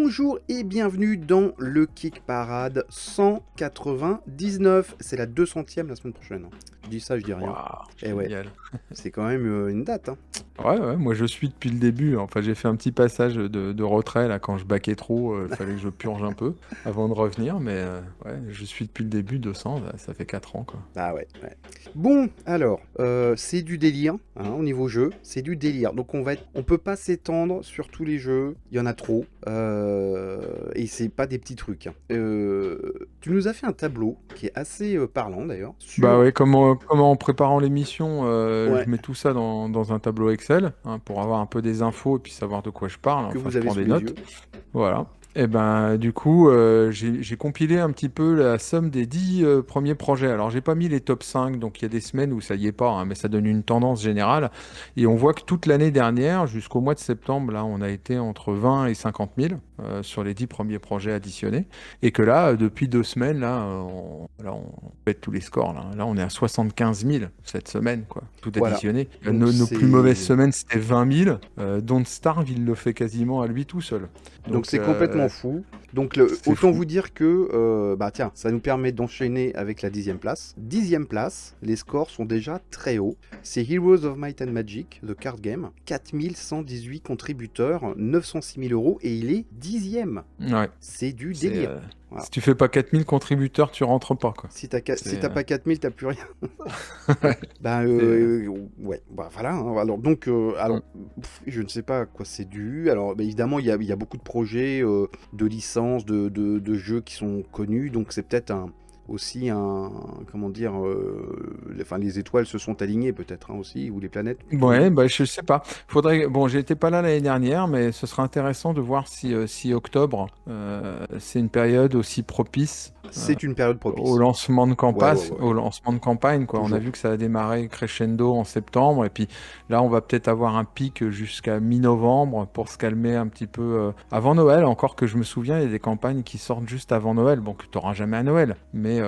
Bonjour et bienvenue dans le Kick Parade 199. C'est la 200e la semaine prochaine. Je dis ça, je dis rien. Waouh, Et ouais, génial. c'est quand même une date. Hein. Ouais, moi je suis depuis le début. Enfin, j'ai fait un petit passage de retrait là quand je baquais trop. Il fallait que je purge un peu avant de revenir. Mais ouais, je suis depuis le début 200. Ça fait 4 ans quoi. Ah ouais. Bon, alors, c'est du délire au niveau jeu. C'est du délire. Donc on peut pas s'étendre sur tous les jeux. Il y en a trop. Et c'est pas des petits trucs. Hein. Tu nous as fait un tableau qui est assez parlant d'ailleurs. Bah Sur... ouais, comme en préparant l'émission, Ouais, je mets tout ça dans un tableau Excel pour avoir un peu des infos et puis savoir de quoi je parle. que Enfin, vous je avez prends sous des les notes. yeux. Voilà. Et ben du coup, j'ai compilé un petit peu la somme des 10 premiers projets. Alors j'ai pas mis les top 5, donc il y a des semaines où ça y est pas, mais ça donne une tendance générale. Et on voit que toute l'année dernière, jusqu'au mois de septembre, là, on a été entre 20 et 50 000 sur les 10 premiers projets additionnés. Et que là, depuis 2 semaines, on pète tous les scores. Là, on est à 75 000 cette semaine, quoi, tout Voilà. additionné. Donc Nos plus mauvaises c'est... semaines, c'était 20 000. Don't Starve, il le fait quasiment à lui tout seul. Donc Donc, c'est complètement fou. Donc c'est autant fou. vous dire que bah tiens, ça nous permet d'enchaîner avec la 10e place. 10e place, les scores sont déjà très hauts. C'est Heroes of Might and Magic, The Card Game. 4118 contributeurs, 906 000 euros et il est 10e. Ouais. C'est du C'est, délire. Voilà. Si tu fais pas 4000 contributeurs, tu rentres pas, quoi. Si t'as C'est, pas 4000, t'as plus rien. ouais. Ben C'est, ouais, bah voilà. Hein. Alors donc, mm. je ne sais pas à quoi c'est dû. Alors bah, évidemment, il y a beaucoup de projets, de licences, de jeux qui sont connus. Donc c'est peut-être aussi un, comment dire, les étoiles se sont alignées peut-être aussi, ou les planètes plutôt. Ouais, bah, je sais pas. Bon, j'étais pas là l'année dernière, mais ce serait intéressant de voir si octobre, c'est une période aussi propice C'est une période au propice. lancement de campagne, Ouais. quoi. On a Toujours. vu que ça a démarré crescendo en septembre, et puis là, on va peut-être avoir un pic jusqu'à mi-novembre pour se calmer un petit peu avant Noël. Encore que je me souviens, il y a des campagnes qui sortent juste avant Noël, bon, que tu n'auras jamais à Noël, mais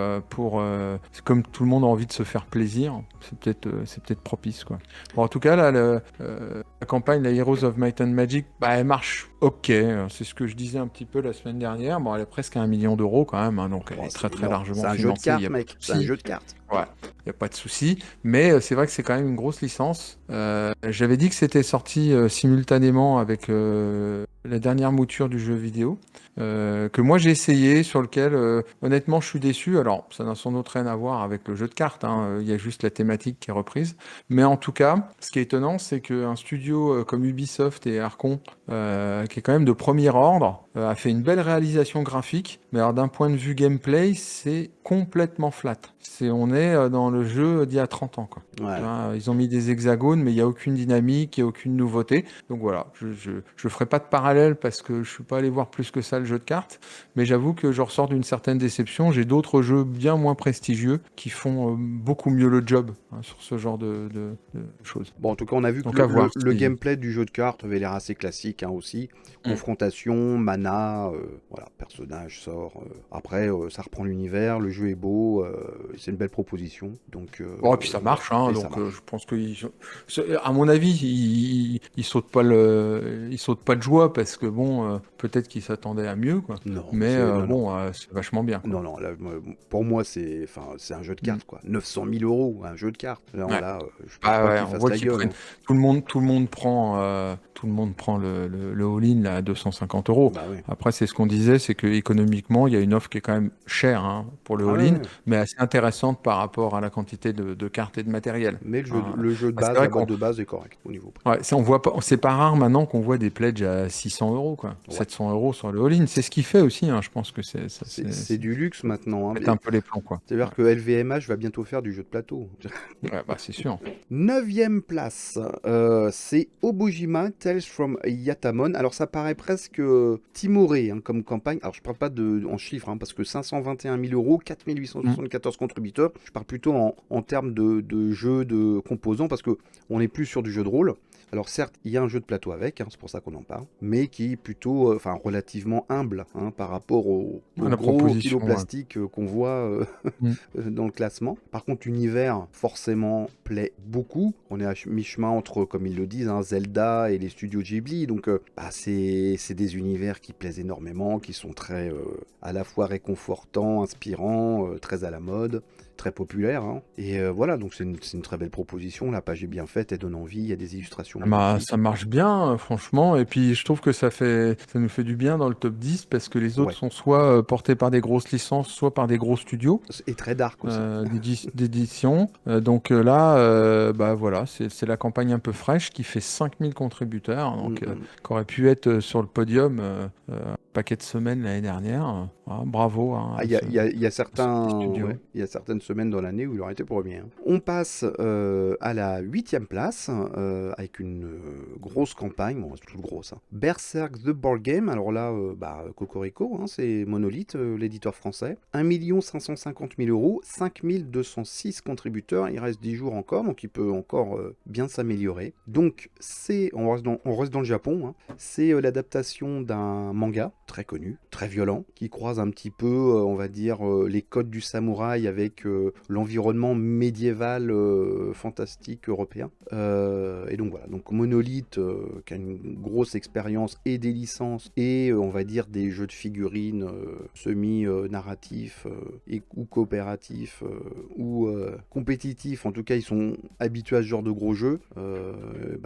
c'est comme tout le monde a envie de se faire plaisir, c'est peut-être propice, quoi. Bon, en tout cas, là, la campagne, la Heroes of Might and Magic, bah, elle marche ok. C'est ce que je disais un petit peu la semaine dernière. Bon, elle est presque à 1 million d'euros quand même, donc elle Oh, est très c'est très énorme. C'est largement un jeu de financée, il n'y cartes, a pas mec. de C'est un souci. jeu de cartes. Ouais, il n'y a pas de souci. Mais c'est vrai que c'est quand même une grosse licence. J'avais dit que c'était sorti simultanément avec la dernière mouture du jeu vidéo, que moi j'ai essayé, sur lequel honnêtement je suis déçu. Alors ça n'a sans doute rien à voir avec le jeu de cartes, il y a juste la thématique qui est reprise. Mais en tout cas, ce qui est étonnant, c'est qu'un studio comme Ubisoft et Arcon, qui est quand même de premier ordre, a fait une belle réalisation graphique. Mais alors d'un point de vue gameplay, c'est complètement flat. On est dans le jeu d'il y a 30 ans, quoi. Tu Ouais. vois, ils ont mis des hexagones, mais il n'y a aucune dynamique, il n'y a aucune nouveauté. Donc voilà, je ferai pas de parallèle parce que je suis pas allé voir plus que ça le jeu de cartes, mais j'avoue que je ressors d'une certaine déception. J'ai d'autres jeux bien moins prestigieux qui font beaucoup mieux le job sur ce genre de choses. Bon, en tout cas, on a vu que Donc à voir le si... gameplay du jeu de cartes avait l'air assez classique aussi. Confrontation, mana, voilà, personnage sort. Après, ça reprend l'univers, le jeu est beau, c'est une belle proposition. Donc, Bon, et puis ça marche, et ça donc je marche. pense que, à mon avis, ils sautent pas ils sautent pas de joie parce que bon, peut-être qu'ils s'attendaient à mieux, quoi. Non, mais Mais c'est non, non. bon, c'est vachement bien, quoi. Non, là, pour moi, c'est un jeu de Mm. cartes, quoi. 900 000 euros, un jeu de cartes. Ouais. Je pense Ah pas ouais, qu'ils on fassent voit la qu'ils gueule. prennent. Hein. Tout le monde prend le all-in là, à 250 euros. Bah oui. Après, c'est ce qu'on disait, c'est que économiquement, il y a une offre qui est quand même chère pour le Ah ouais, all-in, ouais. mais assez intéressante par rapport à la quantité de cartes et de matériel. Mais Hein. le jeu de C'est base, vrai la boîte qu'on de base est correcte au niveau prix. Ouais, on voit pas, c'est pas rare maintenant qu'on voit des pledges à 600 euros, quoi. Ouais. 700 euros sur le all-in. C'est ce qui fait aussi, je pense que C'est du luxe maintenant. Hein. pète un peu les plombs, quoi. C'est-à-dire que LVMH va bientôt faire du jeu de plateau. Ouais, bah, c'est sûr. 9e place, c'est Obojima Tales from Yatamon. Alors ça paraît presque timoré comme campagne. Alors je parle pas en chiffres, parce que 521 000 euros, Mm. 4874 contributeurs. Je parle plutôt en termes de jeu de composants, parce que on n'est plus sur du jeu de rôle. Alors certes, il y a un jeu de plateau avec, c'est pour ça qu'on en parle, mais qui est plutôt relativement humble par rapport au La gros kilo proposition, ouais. plastique qu'on voit Mm. dans le classement. Par contre, l'univers, forcément, plaît beaucoup. On est à mi-chemin entre, comme ils le disent, Zelda et les studios Ghibli. Donc, c'est des univers qui plaisent énormément, qui sont très, à la fois réconfortants, inspirants, très à la mode, très populaires. Et voilà, donc c'est une très belle proposition. La page est bien faite, elle donne envie, il y a des illustrations magnifiques. Ça marche bien, franchement. Et puis, je trouve que ça nous fait du bien dans le top 10 parce que les autres Ouais, sont soit portés par des grosses licences, soit par des gros studios et très dark aussi. d'édition. Donc là, bah voilà, c'est la campagne un peu fraîche qui fait 5000 contributeurs, Mm, donc mm. qui aurait pu être sur le podium un paquet de semaines l'année dernière. Bravo Ah, à ce, il y a à ce petit certains, studio. ouais, il y a certaines semaines dans l'année où il aurait été premier. On passe à la 8e place avec une grosse campagne, bon, c'est toute grosse. Berserk The Board Game, alors là, Cocorico, c'est Monolith, l'éditeur français. 1 550 000 euros, 5206 contributeurs, il reste 10 jours encore, donc il peut encore bien s'améliorer. Donc, on reste dans le Japon, c'est l'adaptation d'un manga très connu, très violent, qui croise un petit peu, on va dire, les codes du samouraï avec l'environnement médiéval fantastique européen. Et donc voilà, donc Monolith, qui a une grosse expérience et des licences et on va dire des jeux de figurines semi-narratifs ou coopératifs ou compétitifs, en tout cas ils sont habitués à ce genre de gros jeux,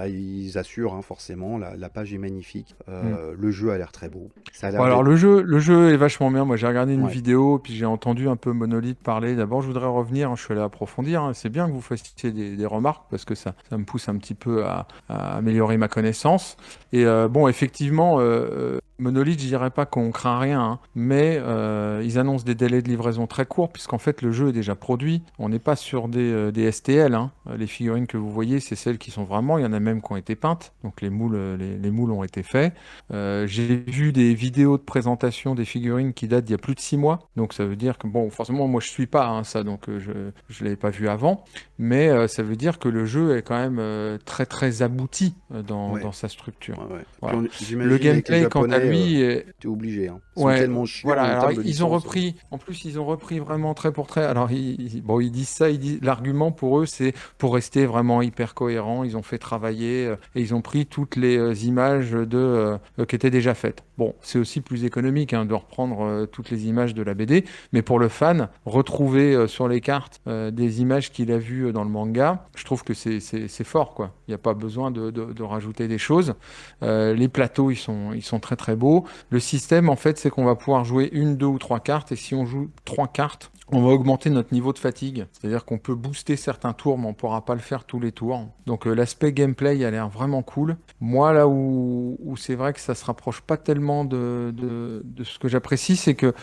ils assurent forcément, la page est magnifique, Mm. le jeu a l'air très beau, ça a Bon, l'air alors d'être... le jeu est vachement bien. Moi, j'ai regardé une Ouais. vidéo, puis j'ai entendu un peu Monolith parler. D'abord, je voudrais revenir. Je suis allé approfondir. C'est bien que vous fassiez des remarques parce que ça me pousse un petit peu à améliorer ma connaissance. Et bon, effectivement, Monolith, je dirais pas qu'on craint rien, mais ils annoncent des délais de livraison très courts puisqu'en fait le jeu est déjà produit. On n'est pas sur des STL. Les figurines que vous voyez, c'est celles qui sont vraiment. Il y en a même qui ont été peintes. Donc les moules, les moules ont été faits. J'ai vu des vidéos de présentation des figurines qui datent d'il y a plus de 6 mois. Donc ça veut dire que, bon, forcément, moi je suis pas ça, donc je ne l'avais pas vu avant. Mais ça veut dire que le jeu est quand même très très abouti Ouais. dans sa structure. Ouais, ouais. Puis Voilà. Le j'imagine avec les gameplay, quant à Japonais, lui, t'es obligé. Ils sont ouais, tellement chiants voilà. en Alors termes de ils ont licence. repris, en plus ils ont repris vraiment trait pour trait. Alors bon, ils disent ça, l'argument pour eux, c'est pour rester vraiment hyper cohérent. Ils ont fait travailler et ils ont pris toutes les images qui étaient déjà faites. Bon, c'est aussi plus économique de reprendre toutes les images de la BD, mais pour le fan, retrouver sur les cartes des images qu'il a vues dans le manga, je trouve que c'est fort, quoi. Il n'y a pas besoin de rajouter des choses. Les plateaux, ils sont très très beaux. Le système, en fait, c'est qu'on va pouvoir jouer une, deux ou trois cartes, et si on joue trois cartes, on va augmenter notre niveau de fatigue. C'est-à-dire qu'on peut booster certains tours, mais on ne pourra pas le faire tous les tours. Donc l'aspect gameplay a l'air vraiment cool. Moi, là où c'est vrai que ça se rapproche pas tellement de ce que j'apprécie, c'est que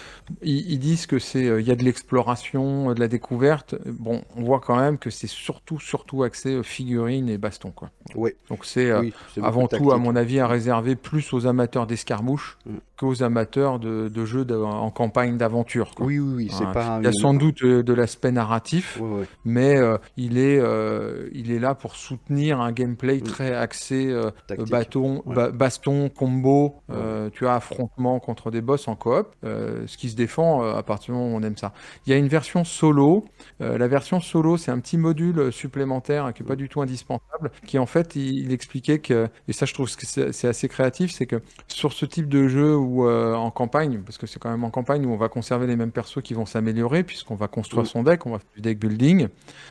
ils disent que il y a de l'exploration, de la découverte. Bon, on voit quand même que c'est surtout axé figurines et baston, quoi. Ouais, Donc c'est oui, c'est beaucoup de avant tout, à tactique. mon avis, à réserver plus aux amateurs d'escarmouches Mm. qu'aux amateurs de jeux en campagne d'aventure, quoi. Oui, oui, oui, c'est pas Il y a une... sans doute de l'aspect narratif, Ouais, ouais. mais il est là pour soutenir un gameplay Mm. très axé Tactique. Ouais, baston, combo, ouais, ouais. tu as affrontement contre des boss en coop, ce qui se défend à partir du moment où on aime ça. Il y a une version solo. La version solo, c'est un petit module supplémentaire qui n'est pas Mm. du tout indispensable, qui en fait, il expliquait que, et ça je trouve que c'est assez créatif, c'est que sur ce type de jeu ou en campagne, parce que c'est quand même en campagne où on va conserver les mêmes persos qui vont s'améliorer, puisqu'on va construire Mm. son deck, on va faire du deck building,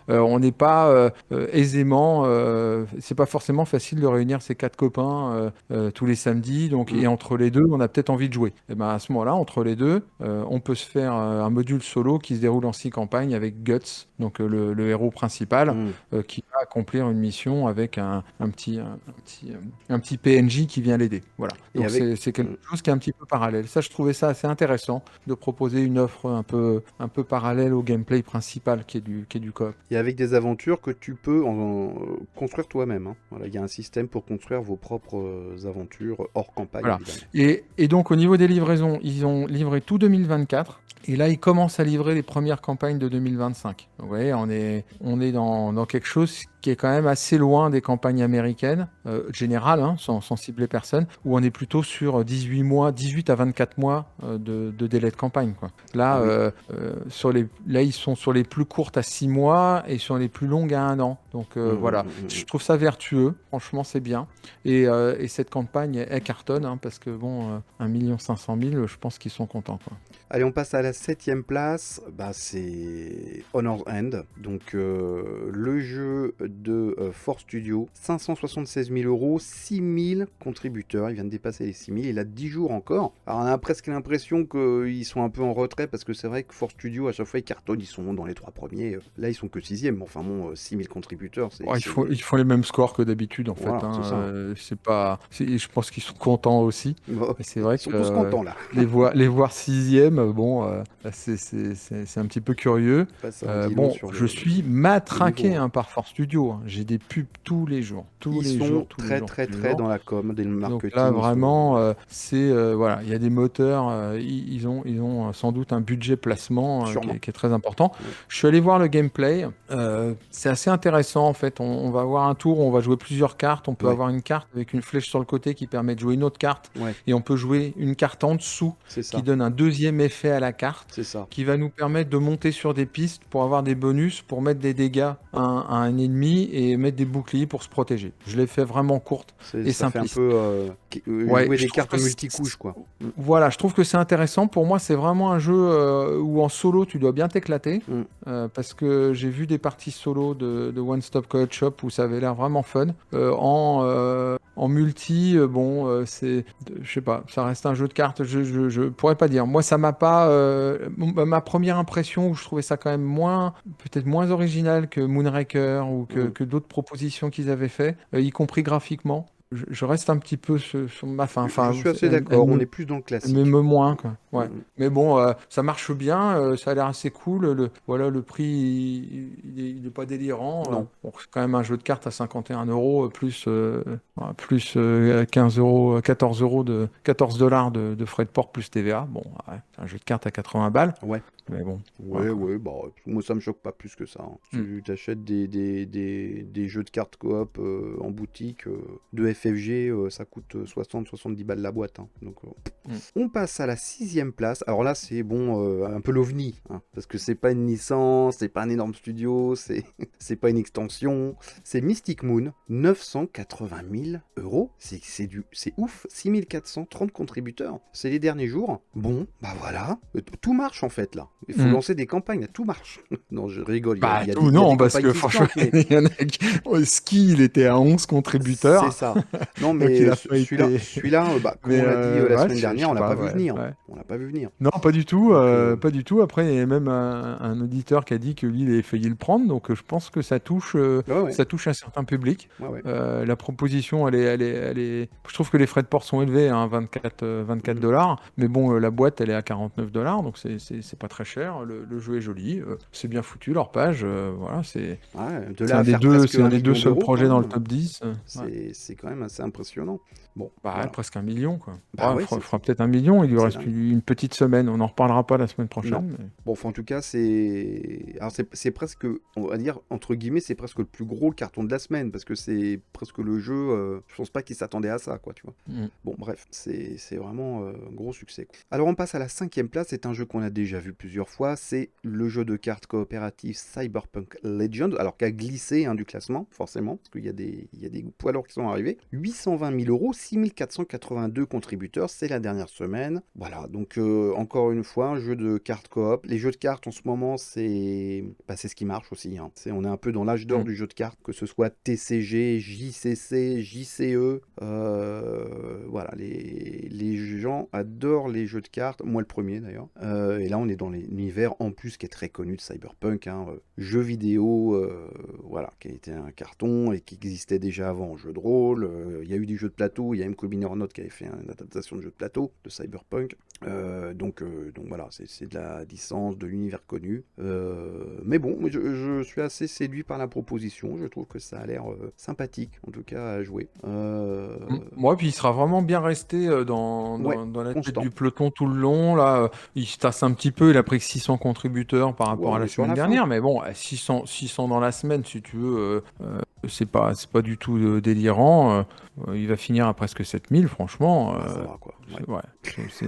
on n'est pas aisément, c'est pas forcément facile de réunir ses quatre copains tous les samedis, donc, Mm. et entre les deux, on a peut-être envie de jouer. Et ben à ce moment-là, entre les deux, on peut se faire un module solo qui se déroule en 6 campagnes avec Guts, donc le héros principal, Mm. qui va accomplir une mission avec un petit PNJ qui vient l'aider. Voilà. Et Donc avec... c'est quelque Mm. chose qui est un petit peu parallèle. Ça, je trouvais ça assez intéressant de proposer une offre un peu parallèle au gameplay principal qui est du coop. Et avec des aventures que tu peux construire toi-même. Voilà, il y a un système pour construire vos propres aventures hors campagne, Voilà. évidemment. Et donc, au niveau des livraisons, ils ont livré tout 2024. Et là, ils commencent à livrer les premières campagnes de 2025. Donc, vous voyez, on est dans quelque chose qui est quand même assez loin des campagnes américaines, générales, hein, sans cibler personne, où on est plutôt sur 18 mois, 18 à 24 mois de délai de campagne, quoi. Là, Ah oui. là, ils sont sur les plus courtes à 6 mois et sur les plus longues à 1 an. Donc voilà, je trouve ça vertueux, franchement, c'est bien. Et cette campagne, elle cartonne, hein, parce que bon, 1 500 000, je pense qu'ils sont contents, quoi. Allez, on passe à la 7e place. Bah, c'est Honor's End. Donc, le jeu de Force Studio. 576 000 euros, 6 000 contributeurs. Il vient de dépasser les 6 000. Il a 10 jours encore. Alors, on a presque l'impression qu'ils sont un peu en retrait parce que c'est vrai que Force Studio, à chaque fois, ils cartonnent. Ils sont dans les 3 premiers. Là, ils sont que 6e. Enfin, bon, 6 000 contributeurs. Ouais, ils font les mêmes scores que d'habitude, en fait. Voilà, Hein. c'est ça. Je pense qu'ils sont contents aussi. Bon, Et c'est vrai ils sont tous contents, là. les voir 6e, bon, c'est un petit peu curieux. Après, ça en dit long Bon, sur je suis le matraqué, niveau, hein. hein, par Force Studio. Hein. J'ai des pubs tous les jours. Tous Ils les sont jours, tous les très jours, très tous les très jours. dans la com, dès le Donc là, marketing, ils sont... vraiment, voilà, il y a des moteurs, ils ont sans doute un budget placement Sûrement. qui est très important. Ouais. Je suis allé voir le gameplay, c'est assez intéressant en fait. On va avoir un tour où on va jouer plusieurs cartes. On peut Ouais. avoir une carte avec une flèche sur le côté qui permet de jouer une autre carte, Ouais, et on peut jouer une carte en dessous c'est qui ça, donne un deuxième effet à la carte, c'est ça. qui va nous permettre de monter sur des pistes pour avoir des bonus, pour mettre des dégâts à un ennemi et mettre des boucliers pour se protéger. Je l'ai fait vraiment courte et Ça fait un simpliste. peu Ouais, jouer je des trouve cartes que multicouches, quoi. voilà, je trouve que c'est intéressant. Pour moi, c'est vraiment un jeu où en solo, tu dois bien t'éclater. Mm. Parce que j'ai vu des parties solo de One Stop Coop Shop où ça avait l'air vraiment fun. En multi, je sais pas, ça reste un jeu de cartes. Je pourrais pas dire. Moi, ça m'a pas. Ma première impression où je trouvais ça quand même peut-être moins original que Moonraker ou que d'autres propositions qu'ils avaient fait, y compris graphiquement. Je reste un petit peu sur ma fin. Je Enfin, suis assez d'accord, on est plus dans le elle classique. m'émeut moins, quoi. Ouais. Mm. Mais bon, ça marche bien, ça a l'air assez cool. Voilà, le prix, il est pas délirant. Non. Bon, c'est quand même un jeu de cartes à 51 euros, plus 15 euros, 14 euros 14 $ de frais de port plus TVA. Bon, ouais, c'est un jeu de cartes à 80 balles. Ouais. Mais bon. Ouais, Voilà, quoi. ouais, bah, moi ça me choque pas plus que ça, hein. Tu t'achètes des jeux de cartes coop en boutique de FFG, ça coûte 60-70 balles la boîte, hein. Donc, on passe à la 6e place. Alors là, c'est bon, un peu l'ovni, hein, parce que c'est pas une licence, c'est pas un énorme studio, c'est pas une extension. C'est Mystic Moon, 980 000 euros. C'est ouf, 6430 contributeurs. C'est les derniers jours. Bon, bah voilà, tout marche en fait là. Il faut lancer des campagnes, là, tout marche. Non, je rigole, Bah, il y a tout, des non, parce campagnes que qui se franchement, plantent, mais il y en a au ski, il était à 11 contributeurs. c'est ça. Non, Donc il mais a pas été. celui-là, bah, comme Mais on l'a dit la ouais, semaine je dernière, sais on l'a pas, pas vu ouais, venir. ouais. On l'a pas vu venir. Non, pas du tout, Donc, pas du tout. Après, il y a même un auditeur qui a dit que lui, il avait failli le prendre, donc je pense que ouais, ça touche un certain public. ouais, ouais. La proposition, je trouve que les frais de port sont élevés, hein, 24 $, mais bon, la boîte, elle est à 49 $, donc c'est pas très cher. Le jeu est joli, c'est bien foutu, leur page, voilà, Ouais, de c'est là à faire presque c'est un un des deux million seuls d'euros, quand projets dans le même, top 10. Ouais. c'est quand même assez impressionnant. Bon, Bah, ouais, voilà. presque 1 million, quoi. Bah Ouais, ouais, fera peut-être 1 million, il lui c'est reste dingue. une petite semaine, on n'en reparlera pas la semaine Non. prochaine. Mais... Bon, enfin, en tout cas, alors, c'est presque, on va dire, entre guillemets, c'est presque le plus gros carton de la semaine, parce que c'est presque le jeu, je pense pas qu'il s'attendait à ça, quoi, tu vois. Bon, bref, c'est vraiment un gros succès, quoi. Alors, on passe à la 5e place, c'est un jeu qu'on a déjà vu plusieurs fois, c'est le jeu de cartes coopératif Cyberpunk Legends, alors qu'a glissé, hein, du classement, forcément, parce qu'il y a des poids lourds qui sont arrivés. 820 000 euros, 6482 contributeurs, c'est la dernière semaine. Voilà, donc encore une fois, un jeu de cartes coop. Les jeux de cartes en ce moment, c'est ce qui marche aussi, hein. On est un peu dans l'âge d'or du jeu de cartes, que ce soit TCG, JCC, JCE. Voilà, les gens adorent les jeux de cartes. Moi, le premier d'ailleurs. Et là, on est dans les univers en plus qui est très connu de Cyberpunk, hein, jeu vidéo, voilà, qui a été un carton et qui existait déjà avant en jeu de rôle. Il y a eu des jeux de plateau, il y a même Colby Hornot qui avait fait une adaptation de jeu de plateau de Cyberpunk. Donc voilà, c'est de la licence, de l'univers connu. Mais bon, je suis assez séduit par la proposition. Je trouve que ça a l'air sympathique, en tout cas, à jouer. Moi, puis il sera vraiment bien resté Ouais, dans la tête constant. du peloton tout le long. Là, il se tasse un petit peu. Il a pris que 600 contributeurs par Ouais, rapport à on la est sur semaine la fin. dernière. Mais bon, 600 dans la semaine, si tu veux, c'est pas du tout délirant. Il va finir à presque 7000, franchement. Ah, ça va, quoi. Ouais. Ouais, c'est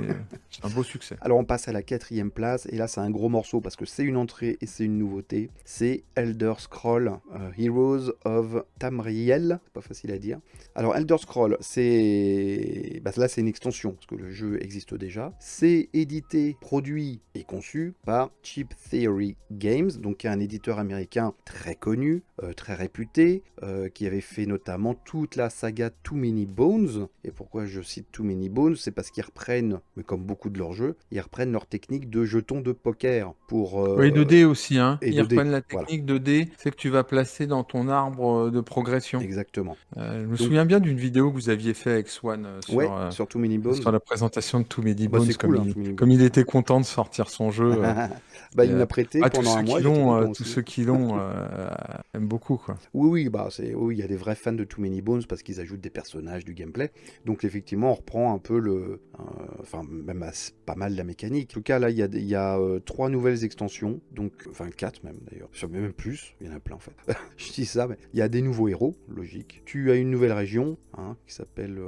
un beau succès. Alors on passe à la 4e place, et là c'est un gros morceau parce que c'est une entrée et c'est une nouveauté. C'est Elder Scrolls Heroes of Tamriel, c'est pas facile à dire. Alors Elder Scrolls, là c'est une extension, parce que le jeu existe déjà. C'est édité, produit et conçu par Cheap Theory Games, donc qui est un éditeur américain très connu, très réputé, qui avait fait notamment toute la saga Too Many Bones. Et pourquoi je cite Too Many Bones, c'est parce qu'ils reprennent, mais comme beaucoup de leurs jeux, ils reprennent leur technique de jetons de poker pour... Oui, 2D aussi, hein. et Ils 2D, reprennent la voilà, technique 2D, c'est que tu vas placer dans ton arbre de progression. exactement. Je me Donc, souviens bien d'une vidéo que vous aviez fait avec Swan ouais, sur Too Many sur Bones, la présentation de Too Many bah, Bones, c'est cool, hein, Too Many comme Bones. il était content de sortir son jeu. Bah, Et, il me l'a prêté tous pendant un ceux mois, qui j'étais l'ont, content tous aussi. ceux qui l'ont aiment beaucoup, quoi. Oui, il y a des vrais fans de Too Many Bones parce qu'ils ajoutent des personnages, du gameplay. Donc effectivement, on reprend un peu même pas mal la mécanique. En tout cas, là, il y a 3 nouvelles extensions, donc, enfin 4 même d'ailleurs, même plus, il y en a plein en fait. Je dis ça, mais il y a des nouveaux héros, logique. Tu as une nouvelle région, hein, qui s'appelle,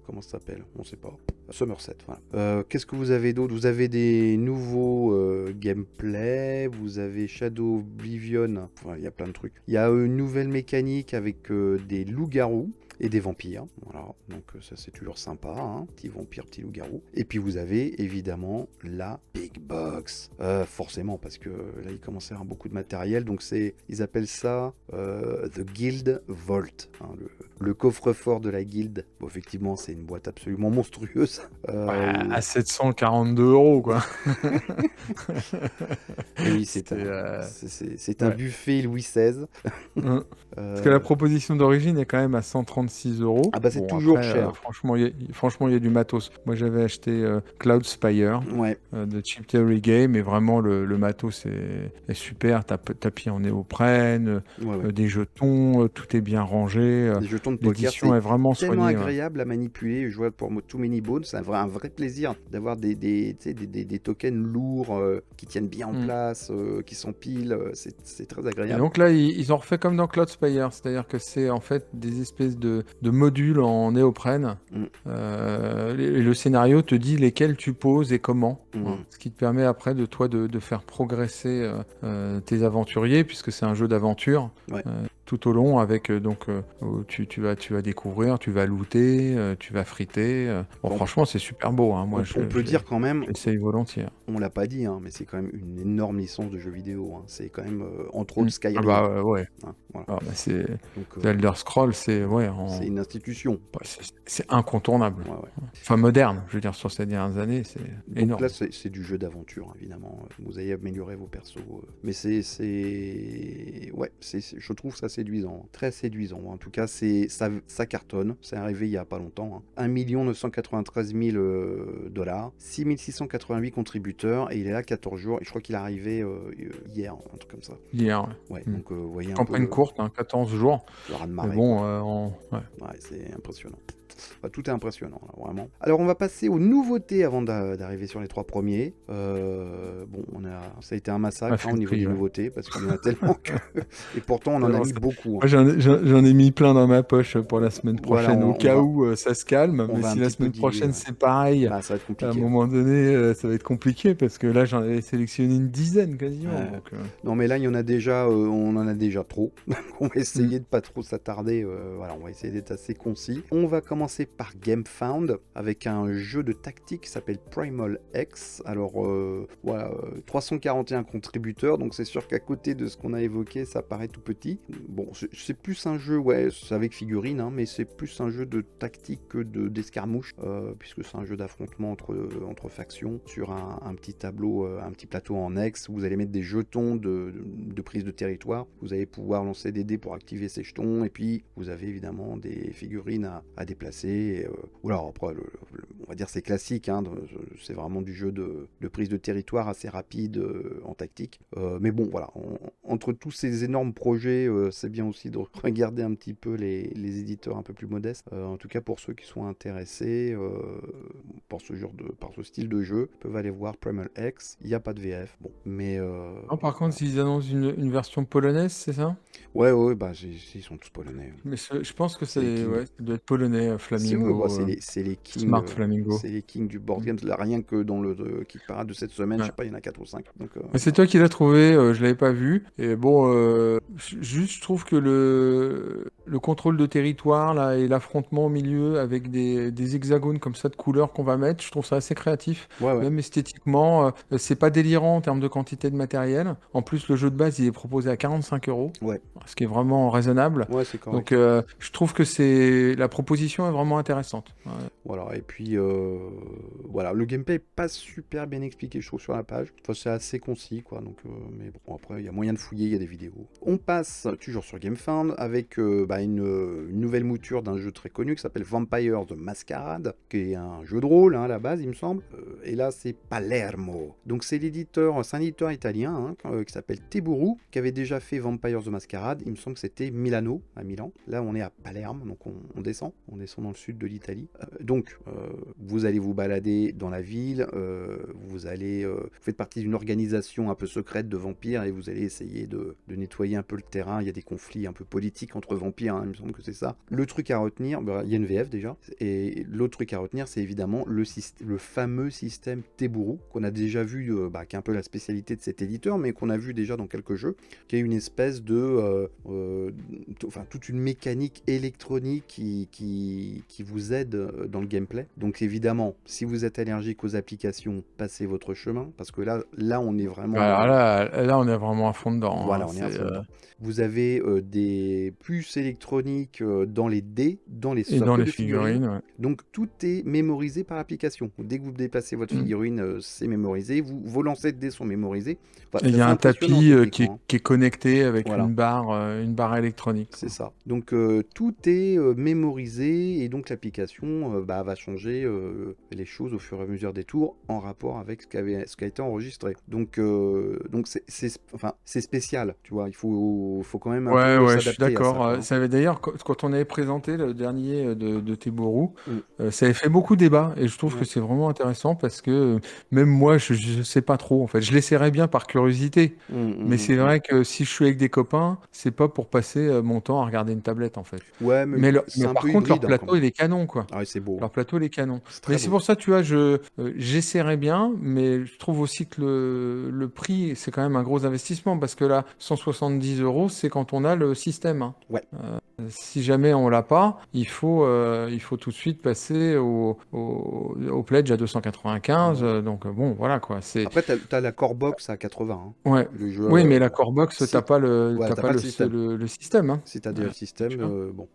comment ça s'appelle? On sait pas. Somerset, voilà. Qu'est-ce que vous avez d'autre? Vous avez des nouveaux gameplay, vous avez Shadow Oblivion, enfin, il y a plein de trucs. Il y a une nouvelle mécanique avec des loups-garous et des vampires, voilà, donc ça c'est toujours sympa, hein, petit vampire, petit loup-garou. Et puis vous avez évidemment la Big Box, forcément, parce que là il commence à y avoir beaucoup de matériel, donc ils appellent ça The Guild Vault, hein, le coffre-fort de la guilde. Bon, effectivement, c'est une boîte absolument monstrueuse. À 742 €, quoi. Et oui, c'est un ouais. buffet Louis XVI. Parce que la proposition d'origine est quand même à 136 €. Ah bah c'est Bon, toujours après, cher. franchement, il y a du matos. Moi, j'avais acheté Cloud Spire Ouais. de Cheap Theory Game, et vraiment, le matos est super. Tapis en néoprène, Ouais. des jetons, tout est bien rangé. Les jetons de poker, L'édition c'est est vraiment tellement soignée. Ouais. agréable à manipuler. Je vois pour Too Many Bones, c'est un vrai plaisir d'avoir des tokens lourds qui tiennent bien en place, qui s'empilent. C'est très Et agréable. donc là, ils ont refait comme dans Cloud Spire, c'est-à-dire que c'est en fait des espèces de modules en néoprène. Et le scénario te dit lesquels tu poses et comment. Voilà. Ce qui te permet après de faire progresser tes aventuriers, puisque c'est un jeu d'aventure. Ouais. Tout au long, avec où tu vas découvrir, tu vas looter, tu vas friter. Franchement, c'est super beau, hein. Moi, on peut dire quand même, j'essaye volontiers. on l'a pas dit, hein, mais c'est quand même une énorme licence de jeux vidéo, hein. C'est quand même, entre autres, Skyrim. Ah bah ouais. Hein, voilà. Ah, bah, c'est Donc, Elder Scrolls, c'est c'est une institution. c'est incontournable. Ouais. Enfin, moderne, je veux dire, sur ces dernières années, c'est Donc énorme. là, c'est du jeu d'aventure, hein, évidemment. Vous allez améliorer vos persos. Mais je trouve ça séduisant. Très séduisant. En tout cas, ça cartonne. C'est arrivé il y a pas longtemps. Hein. 1 993 000 $. 6 688 contributeurs. Et il est là 14 jours. Et je crois qu'il est arrivé hier, un truc comme ça. Hier, Ouais, donc vous voyez un peu campagne courte, hein, 14 jours. le raz de Mais marée. bon, Ouais, c'est impressionnant. Enfin, tout est impressionnant, là, vraiment. Alors, on va passer aux nouveautés avant d'arriver sur les 3 premiers. Ça a été un massacre, hein, au niveau des nouveautés, parce qu'il y en a tellement que... Et pourtant, on en a mis beaucoup. Moi, j'en ai mis plein dans ma poche pour la semaine prochaine, Voilà, au cas où ça se calme. Mais si la semaine prochaine, c'est pareil, bah, ça va être compliqué. à un moment donné, ça va être compliqué, parce que là, j'en avais sélectionné une dizaine quasiment. Donc, non, mais là, il y en a déjà, on en a déjà trop. On va essayer de pas trop s'attarder. Voilà, on va essayer d'être assez concis. On va commencer par GameFound avec un jeu de tactique qui s'appelle Primal X. Alors, 341 contributeurs, donc c'est sûr qu'à côté de ce qu'on a évoqué, ça paraît tout petit. bon, c'est plus un jeu, ouais, c'est avec figurines, hein, mais c'est plus un jeu de tactique que d'escarmouche, puisque c'est un jeu d'affrontement entre factions sur un petit tableau, un petit plateau en X où vous allez mettre des jetons de prise de territoire. Vous allez pouvoir lancer des dés pour activer ces jetons, et puis vous avez évidemment des figurines à déplacer. Ou alors après, on va dire c'est classique, hein, c'est vraiment du jeu de prise de territoire assez rapide en tactique. Mais bon, voilà, entre tous ces énormes projets, c'est bien aussi de regarder un petit peu les éditeurs un peu plus modestes. En tout cas, pour ceux qui sont intéressés par ce style de jeu, peuvent aller voir Primal X. Il n'y a pas de VF, bon, mais Non, par contre, s'ils annoncent une version polonaise, c'est ça? ouais, bah ils sont tous polonais. Mais je pense que C'est les kings. ouais, ça doit être polonais, Ouais, Flamingo, c'est les kings, Smart Flamingo. c'est les kings du board Mm. game. Là, rien que dans le Geek Parade de cette semaine, je Ouais. sais pas, il y en a 4 ou 5. Donc, Mais c'est toi qui l'as trouvé, je l'avais pas vu. Et bon, juste, je trouve que le contrôle de territoire là et l'affrontement au milieu avec des hexagones comme ça de couleurs qu'on va mettre, je trouve ça assez créatif. ouais. Même esthétiquement, c'est pas délirant en termes de quantité de matériel. En plus, le jeu de base, il est proposé à 45 €, Ouais, ce qui est vraiment raisonnable. ouais, c'est correct. Donc, je trouve que la proposition est vraiment intéressante. Ouais. Voilà, et puis voilà, le gameplay est pas super bien expliqué, je trouve, sur la page. Enfin, c'est assez concis, quoi. Donc, mais bon, après, il y a moyen de fouiller, il y a des vidéos. On passe toujours sur GameFound avec une nouvelle mouture d'un jeu très connu qui s'appelle Vampire the Masquerade, qui est un jeu de rôle hein, à la base, il me semble. Et là, c'est Palermo. Donc, c'est un éditeur italien hein, qui s'appelle Teburu, qui avait déjà fait Vampire the Masquerade. Il me semble que c'était Milano, à Milan. Là, on est à Palerme, donc on descend dans le sud de l'Italie. Donc, vous allez vous balader dans la ville, vous faites partie d'une organisation un peu secrète de vampires et vous allez essayer de nettoyer un peu le terrain. Il y a des conflits un peu politiques entre vampires, hein, il me semble que c'est ça. Le truc à retenir, il y a une VF déjà, et l'autre truc à retenir, c'est évidemment le fameux système Teburu, qu'on a déjà vu, qui est un peu la spécialité de cet éditeur, mais qu'on a vu déjà dans quelques jeux, qui est une espèce toute une mécanique électronique qui vous aide dans le gameplay. Donc évidemment, si vous êtes allergique aux applications, passez votre chemin, parce que là on est vraiment... Alors là, on est vraiment à fond dedans. Voilà, Hein, on est à fond dedans. Vous avez des puces électroniques dans les dés, dans les et dans socles les de figurines. figurines, ouais. Donc tout est mémorisé par l'application. Dès que vous déplacez votre Mm. figurine, c'est mémorisé. Vos lancers de dés sont mémorisés. Enfin, Et il y c'est a un impressionnant tapis techniquement, hein. qui est connecté avec Voilà. une barre électronique. C'est ça. Donc tout est mémorisé et donc l'application va changer les choses au fur et à mesure des tours en rapport avec ce qui a été enregistré. Donc c'est spécial, tu vois. Il faut quand même un Ouais, peu ouais, je suis s'adapter à ça, d'accord. quoi, hein. Ça avait d'ailleurs, quand on avait présenté le dernier de Teburu, Mm. ça avait fait beaucoup débat et je trouve que Ouais. c'est vraiment intéressant parce que même moi, je sais pas trop. En fait, je l'essaierai bien par curiosité, mais c'est vrai que si je suis avec des copains, c'est pas pour passer mon temps à regarder une tablette en fait. Ouais, mais Mais c'est un par peu contre, leur hybride hein, quand plateau, même. il est canon, quoi. Ah ouais, c'est beau, hein. Leur plateau, il est canon. C'est Mais très c'est beau. pour ça, tu vois, j'essaierai bien, mais je trouve aussi que le prix, c'est quand même un gros investissement parce que là, 170 €, c'est quand on a le système. Hein. Ouais. Si jamais on l'a pas, il faut tout de suite passer au pledge à 295. Donc bon, voilà quoi. Après, t'as la Core Box à 80, hein. Ouais. Le jeu, Oui, mais la Corebox, si... ouais, t'as t'as pas pas le système. le système. Hein. Si t'as déjà le système, Tu vois. bon,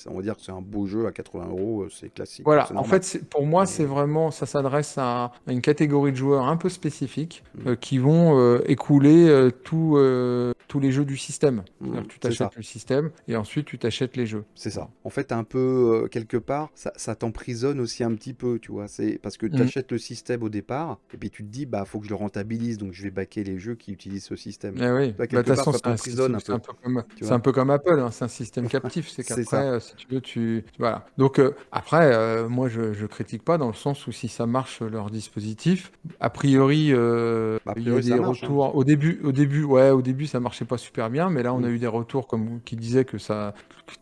on va dire que c'est un beau jeu à 80 €, c'est classique, quoi, Voilà, c'est en normal. fait, pour moi, c'est Mais... vraiment, ça s'adresse à une catégorie de joueurs un peu spécifique Mm. qui vont écouler tous les jeux du système. C'est-à-dire que tu C'est ça. t'achètes le système et ensuite tu t'achètes les jeux. C'est ça. Voilà. En fait, un peu, quelque part, ça t'emprisonne aussi un petit peu, tu vois. C'est parce que tu Mm. achètes le système au départ, et puis tu te dis, bah, faut que je le rentabilise, donc je vais backer les jeux qui utilisent ce système. Eh oui, Là, bah, de quelque toute part, façon, ça t'emprisonne un peu, tu c'est un vois. peu comme Apple, hein, c'est un système captif. C'est C'est qu'après, ça. si tu veux, voilà. Donc après, moi, je critique pas dans le sens où si ça marche leur dispositif, a priori, Bah, a il y a priori, ça des marche, hein. retours. Au début, ça marchait pas super bien, mais là, on a Mm. eu des retours qui disaient que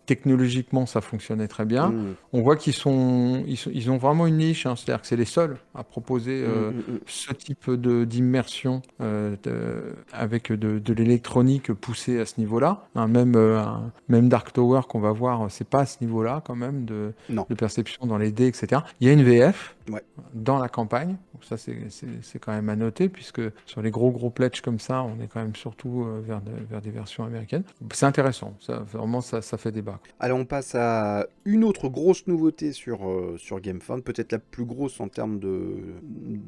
technologiquement, ça fonctionnait très bien. Mm. On voit ils ont vraiment une niche, hein, c'est-à-dire que c'est les seuls à proposer Mm. ce type d'immersion avec de l'électronique poussée à ce niveau-là. Hein, même Dark Tower qu'on va voir, c'est pas à ce niveau-là quand même Non. de perception dans les dés, etc. Il y a une VF Ouais. dans la campagne. ça c'est quand même à noter, puisque sur les gros pledges comme ça, on est quand même surtout vers des versions américaines. C'est intéressant, vraiment ça fait débat. Alors on passe à une autre grosse nouveauté sur GameFound, peut-être la plus grosse en termes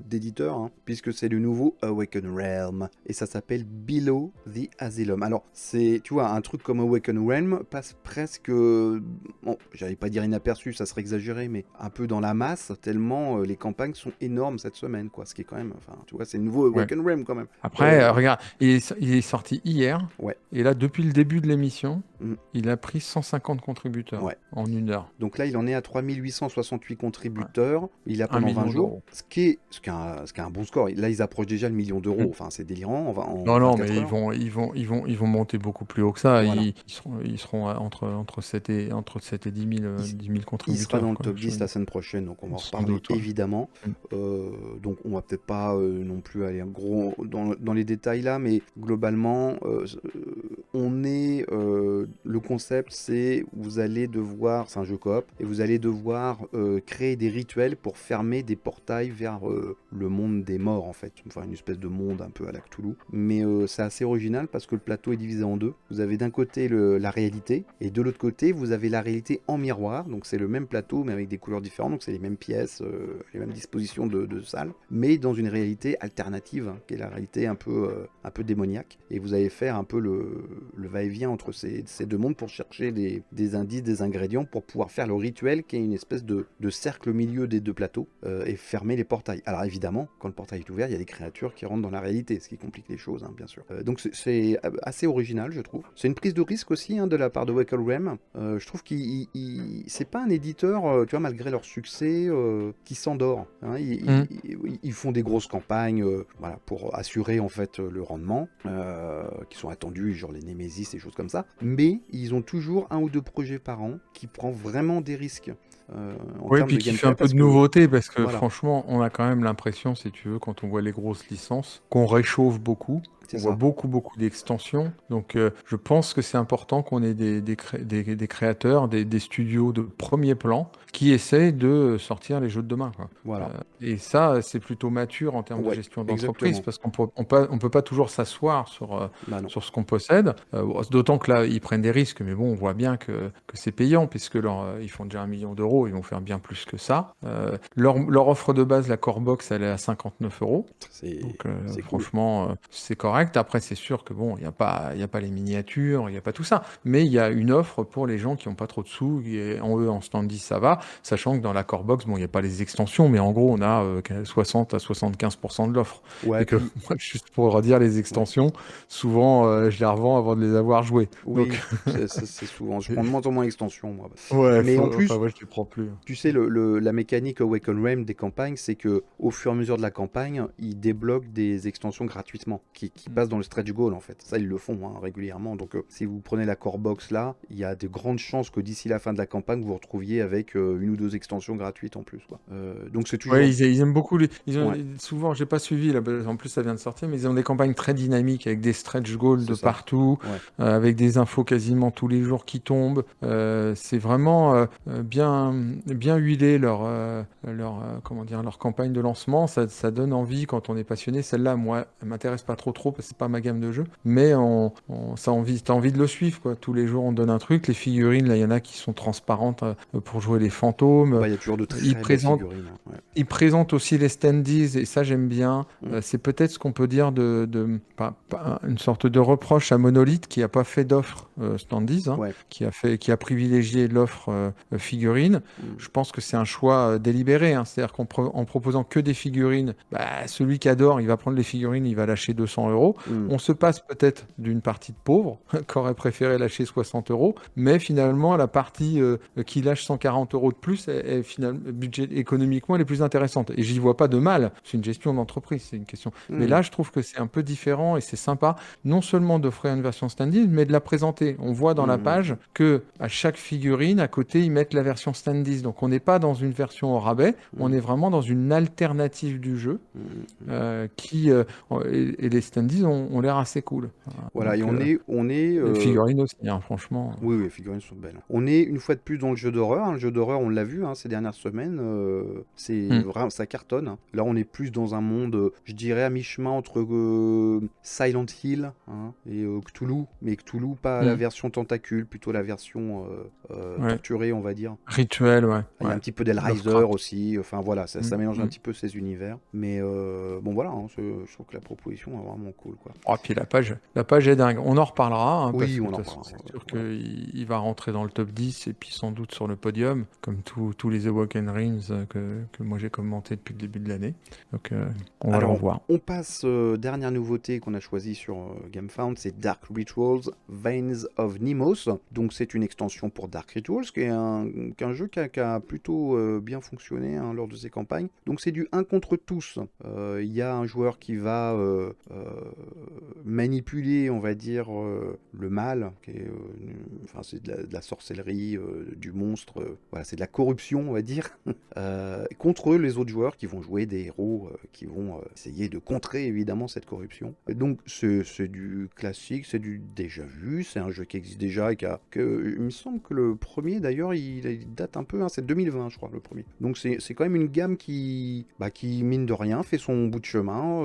d'éditeur, hein, puisque c'est le nouveau Awaken Realm, et ça s'appelle Below the Asylum. Alors tu vois, un truc comme Awaken Realm passe presque, bon, j'allais pas dire inaperçu, ça serait exagéré, mais un peu dans la masse, tellement les campagnes sont énormes cette semaine, quoi, ce qui est quand même, enfin, tu vois, c'est le nouveau Ouais. Awaken Realm quand même. Après, regarde, il est sorti hier, Ouais. et là, depuis le début de l'émission, Mm. il a pris 150 contributeurs en 1 heure. Donc là, il en est à 3868 contributeurs. Il a pendant 20 1 million jours. d'euros. Ce qui est un bon score. Là, ils approchent déjà le million d'euros. Mm. Enfin, c'est délirant. En Non, 24 mais heures. ils vont monter beaucoup plus haut que ça. Voilà. Ils seront entre 7 et 10 000 contributeurs. Il sera dans le quoi. top 10 la semaine prochaine, donc on va en Sans reparler doute, ouais. évidemment. Donc on va peut-être pas non plus aller gros dans les détails là, mais globalement, le concept c'est vous allez devoir, c'est un jeu coop, et vous allez devoir créer des rituels pour fermer des portails vers le monde des morts en fait, enfin une espèce de monde un peu à la Cthulhu. Mais c'est assez original parce que le plateau est divisé en deux. Vous avez d'un côté la réalité, et de l'autre côté vous avez la réalité en miroir, donc c'est le même plateau mais avec des couleurs différentes, donc c'est les mêmes pièces, les mêmes dispositions de salles, mais dans une réalité alternative, hein, qui est la réalité un peu démoniaque, et vous allez faire un peu le va-et-vient entre ces deux mondes pour chercher des indices, des ingrédients pour pouvoir faire le rituel qui est une espèce de cercle au milieu des deux plateaux et fermer les portails. Alors évidemment, quand le portail est ouvert, il y a des créatures qui rentrent dans la réalité, ce qui complique les choses, hein, bien sûr. Donc c'est assez original, je trouve. C'est une prise de risque aussi, hein, de la part de Awaken Realm. Je trouve c'est pas un éditeur, tu vois, malgré leur succès, qui s'endort. Hein. Ils font des grosses campagnes, voilà, pour assurer en fait le rendement, qui sont attendus, genre les Nemesis, des choses comme ça. Mais ils ont toujours 1 ou 2 projets par an qui prend vraiment des risques. En Oui, termes puis de qui fait gameplay, un peu parce de que nouveauté, parce que voilà, franchement, on a quand même l'impression, si tu veux, quand on voit les grosses licences, qu'on réchauffe beaucoup. c'est On voit ça. beaucoup d'extensions. Donc, je pense que c'est important qu'on ait des créateurs, des studios de premier plan qui essayent de sortir les jeux de demain, quoi. Voilà. Et ça, c'est plutôt mature en termes de Ouais, gestion d'entreprise, exactement. parce on peut pas toujours s'asseoir Bah non. sur ce qu'on possède. D'autant que là, ils prennent des risques, mais bon, on voit bien que c'est payant, puisque ils font déjà 1 million d'euros, ils vont faire bien plus que ça. Leur offre de base, la Core Box, elle est à 59 euros. Donc, C'est cool. franchement, c'est correct. Après, c'est sûr que bon, il y a pas les miniatures, il n'y a pas tout ça. Mais il y a une offre pour les gens qui n'ont pas trop de sous. En standy, ça va. Sachant que dans la Core Box, bon, il n'y a pas les extensions, mais en gros, on a 60 à 75% de l'offre. Ouais, Et que, puis moi, juste pour redire les ouais. extensions, souvent, je les revends avant de les avoir jouées. Donc, Oui, c'est souvent. Je prends de moins en moins extension, moi. ouais, Mais en enfin, plus, ouais, je les prends plus. tu sais, la mécanique Awaken Realm des campagnes, c'est que au fur et à mesure de la campagne, ils débloquent des extensions gratuitement, qui passent dans le stretch goal en fait. Ça, ils le font, hein, régulièrement. Donc, si vous prenez la core box là, il y a de grandes chances que d'ici la fin de la campagne, vous vous retrouviez avec 1 ou 2 extensions gratuites en plus, quoi. Donc, c'est toujours. Ouais, ils aiment beaucoup Ouais, souvent, j'ai pas suivi, là, en plus ça vient de sortir, mais ils ont des campagnes très dynamiques avec des stretch goals c'est de ça. partout, Ouais. avec des infos quasiment tous les jours qui tombent. C'est vraiment bien huilé comment dire, leur campagne de lancement. Ça donne envie quand on est passionné. Celle-là, moi, elle m'intéresse pas trop parce que c'est pas ma gamme de jeux, mais t'as envie de le suivre, quoi. Tous les jours on donne un truc. Les figurines, là, il y en a qui sont transparentes pour jouer les fantômes. Bah, il y a toujours de Ils très belles présentent figurines, hein. Ouais. il présente aussi les standees, et ça j'aime bien. Mm. C'est peut-être ce qu'on peut dire pas une sorte de reproche à Monolith qui n'a pas fait d'offre standees, hein, Ouais. qui a privilégié l'offre figurine. Mm. Je pense que c'est un choix délibéré, hein. C'est-à-dire en proposant que des figurines, bah, celui qui adore, il va prendre les figurines, il va lâcher 200 euros. Mm. On se passe peut-être d'une partie de pauvre qui aurait préféré lâcher 60 euros, mais finalement la partie qui lâche 140 euros de plus est finalement budget économiquement elle est plus intéressante. Et j'y vois pas de mal. C'est une gestion d'entreprise, c'est une question. Mais Mm. là, je trouve que c'est un peu différent et c'est sympa, non seulement d'offrir une version standees, mais de la présenter. On voit dans la page que à chaque figurine, à côté, ils mettent la version standees. Donc on n'est pas dans une version au rabais, on est vraiment dans une alternative du jeu. Et les standees, disent ont l'air assez cool. Voilà, et Donc, on est les figurines aussi, hein, franchement. oui, oui, les figurines sont belles. On est une fois de plus dans le jeu d'horreur. Le jeu d'horreur, on l'a vu ces dernières semaines, c'est Hmm. vraiment, ça cartonne. Là, on est plus dans un monde, je dirais, à mi-chemin entre Silent Hill et Cthulhu. Mais Cthulhu, pas la Hmm. version tentacule, plutôt la version Ouais. torturée, on va dire. Rituel, ouais. Il y a un Ouais. petit peu d'Hellraiser Lovecraft. aussi, enfin voilà, ça Hmm. mélange un Hmm. petit peu ces univers. Mais bon voilà, je trouve que la proposition est vraiment cool, quoi. Oh, puis la page est dingue. On en reparlera, hein, parce Oui, que de on en toute façon, reparlera. c'est sûr Voilà. qu'il va rentrer dans le top 10 et puis sans doute sur le podium, comme tous les Awoken Realms que moi j'ai commenté depuis le début de l'année. Donc, on va le Alors, revoir. on passe, dernière nouveauté qu'on a choisie sur GameFound, c'est Dark Rituals Veins of Nemours. Donc c'est une extension pour Dark Rituals, qui est un jeu qui a plutôt bien fonctionné lors de ses campagnes. Donc c'est du 1 contre tous. Il y a un joueur qui va manipuler, on va dire, le mal, qui est, enfin c'est de la sorcellerie, du monstre, voilà, c'est de la corruption, on va dire, contre les autres joueurs qui vont jouer des héros qui vont essayer de contrer évidemment cette corruption. Et donc c'est du classique, c'est du déjà vu, c'est un jeu qui existe déjà et il me semble que le premier d'ailleurs il date un peu, c'est 2020 je crois le premier. Donc c'est quand même une gamme qui mine de rien fait son bout de chemin,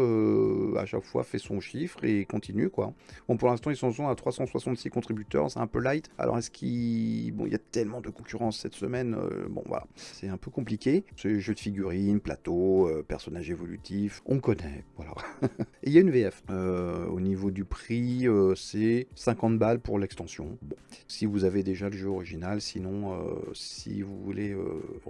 à chaque fois fait son chiffre et continue quoi. Bon pour l'instant ils sont à 366 contributeurs, c'est un peu light. Alors bon il y a tellement de concurrence cette semaine, bon voilà, c'est un peu compliqué. C'est jeu de figurines, plateau, personnages évolutifs, on connaît, voilà. Et il y a une VF. Au niveau du prix, c'est 50 balles pour l'extension. Bon, si vous avez déjà le jeu original, sinon, si vous voulez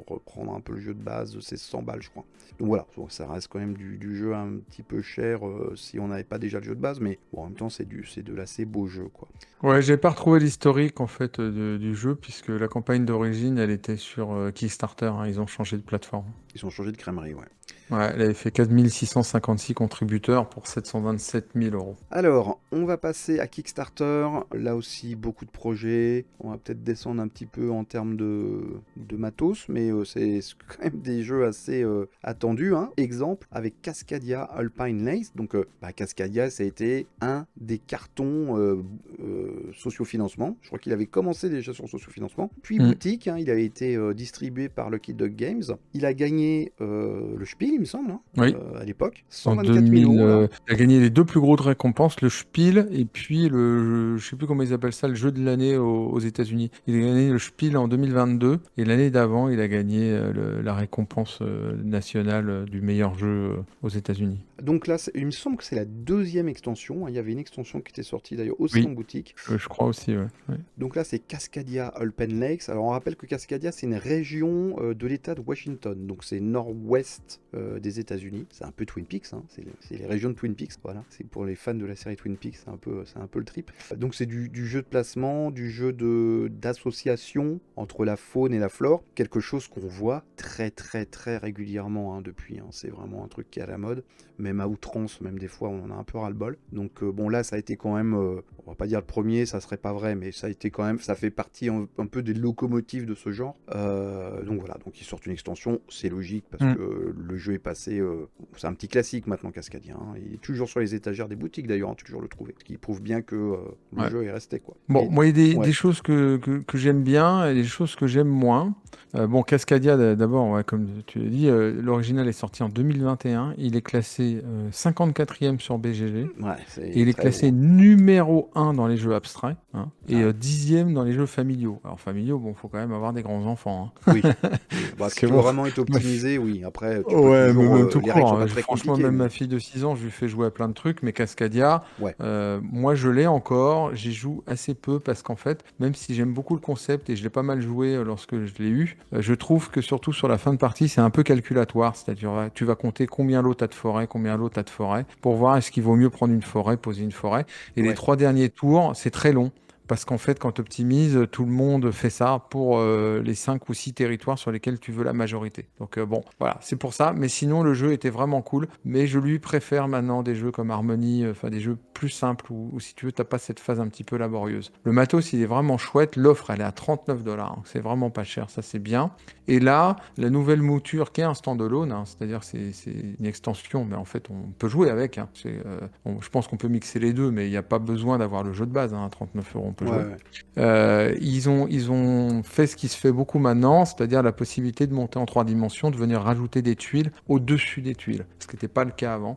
reprendre un peu le jeu de base, c'est 100 balles, je crois. Donc voilà, ça reste quand même du jeu un petit peu cher si on n'avait pas déjà le jeu de base, mais bon, en même temps, c'est de l'assez beau jeu, quoi. Ouais, j'ai pas retrouvé l'historique en fait du jeu, puisque la campagne d'origine, elle était sur Kickstarter, hein. Ils ont changé de plateforme. Ils ont changé de crèmerie, ouais. Ouais, elle avait fait 4656 contributeurs pour 727 000 euros. Alors, on va passer à Kickstarter. Là aussi, beaucoup de projets. On va peut-être descendre un petit peu en termes de matos, mais c'est quand même des jeux assez attendus. Exemple, avec Cascadia Alpine Lace. Donc, Cascadia, ça a été un des cartons sociofinancement. Je crois qu'il avait commencé déjà sur sociofinancement. Puis boutique, il avait été distribué par Lucky Duck Games. Il a gagné le Spiel, il me semble, Oui. à l'époque. En 124 000 euros, là. il a gagné les deux plus grosses récompenses, le Spiel et puis je sais plus comment ils appellent ça, le jeu de l'année aux États-Unis. Il a gagné le Spiel en 2022 et l'année d'avant, il a gagné la récompense nationale du meilleur jeu aux États-Unis. Donc là, il me semble que c'est la deuxième extension. Il y avait une extension qui était sortie d'ailleurs aussi en boutique. Je crois aussi, ouais. Donc là, c'est Cascadia Alpine Lakes. Alors on rappelle que Cascadia, c'est une région de l'État de Washington. Donc c'est nord-ouest des États-Unis. C'est un peu Twin Peaks. C'est les régions de Twin Peaks. Voilà. C'est pour les fans de la série Twin Peaks, c'est un peu le trip. Donc c'est du jeu de placement, du jeu d'association entre la faune et la flore. Quelque chose qu'on voit très très très régulièrement depuis. C'est vraiment un truc qui est à la mode. Même à outrance, même des fois, on en a un peu ras-le-bol. Donc bon, là, ça a été quand même, on va pas dire le premier, ça serait pas vrai, mais ça a été quand même, ça fait partie un peu des locomotives de ce genre. Donc voilà, donc ils sortent une extension, c'est logique parce que le jeu est passé, c'est un petit classique maintenant, Cascadia. Il est toujours sur les étagères des boutiques d'ailleurs, tu peux toujours le trouver, ce qui prouve bien que le jeu est resté quoi. Bon, moi, il y a des choses que j'aime bien et des choses que j'aime moins. Bon, Cascadia, d'abord, comme tu l'as dit, l'original est sorti en 2021. Il est classé 54e sur BGG. Et il est classé numéro 1 dans les jeux abstraits et 10e dans les jeux familiaux. Alors, familiaux, bon, faut quand même avoir des grands enfants. Oui. Parce que vraiment être optimisé, oui. Après, tu peux toujours, même tout les règles sont court. pas très Franchement, compliquées. même ma fille de 6 ans, je lui fais jouer à plein de trucs, mais Cascadia, Ouais. moi je l'ai encore, j'y joue assez peu parce qu'en fait, même si j'aime beaucoup le concept et je l'ai pas mal joué lorsque je l'ai eu, je trouve que surtout sur la fin de partie, c'est un peu calculatoire, c'est-à-dire tu vas compter combien l'autre a de forêt, combien l'autre a de forêt, pour voir est-ce qu'il vaut mieux prendre une forêt, poser une forêt. Et les 3 derniers tours, c'est très long. parce qu'en fait, quand tu optimises, tout le monde fait ça pour les 5 ou 6 territoires sur lesquels tu veux la majorité. Donc bon, voilà, c'est pour ça. Mais sinon, le jeu était vraiment cool. Mais je lui préfère maintenant des jeux comme Harmony, enfin des jeux plus simples où si tu veux, t'as pas cette phase un petit peu laborieuse. Le matos, il est vraiment chouette. L'offre, elle est à 39 $. C'est vraiment pas cher, ça c'est bien. Et là, la nouvelle mouture qui est un standalone, c'est-à-dire c'est une extension, mais en fait on peut jouer avec. Je pense qu'on peut mixer les deux, mais il n'y a pas besoin d'avoir le jeu de base. À 39 €, on peut jouer. Ils ont fait ce qui se fait beaucoup maintenant, c'est-à-dire la possibilité de monter en 3 dimensions, de venir rajouter des tuiles au-dessus des tuiles, ce qui n'était pas le cas avant.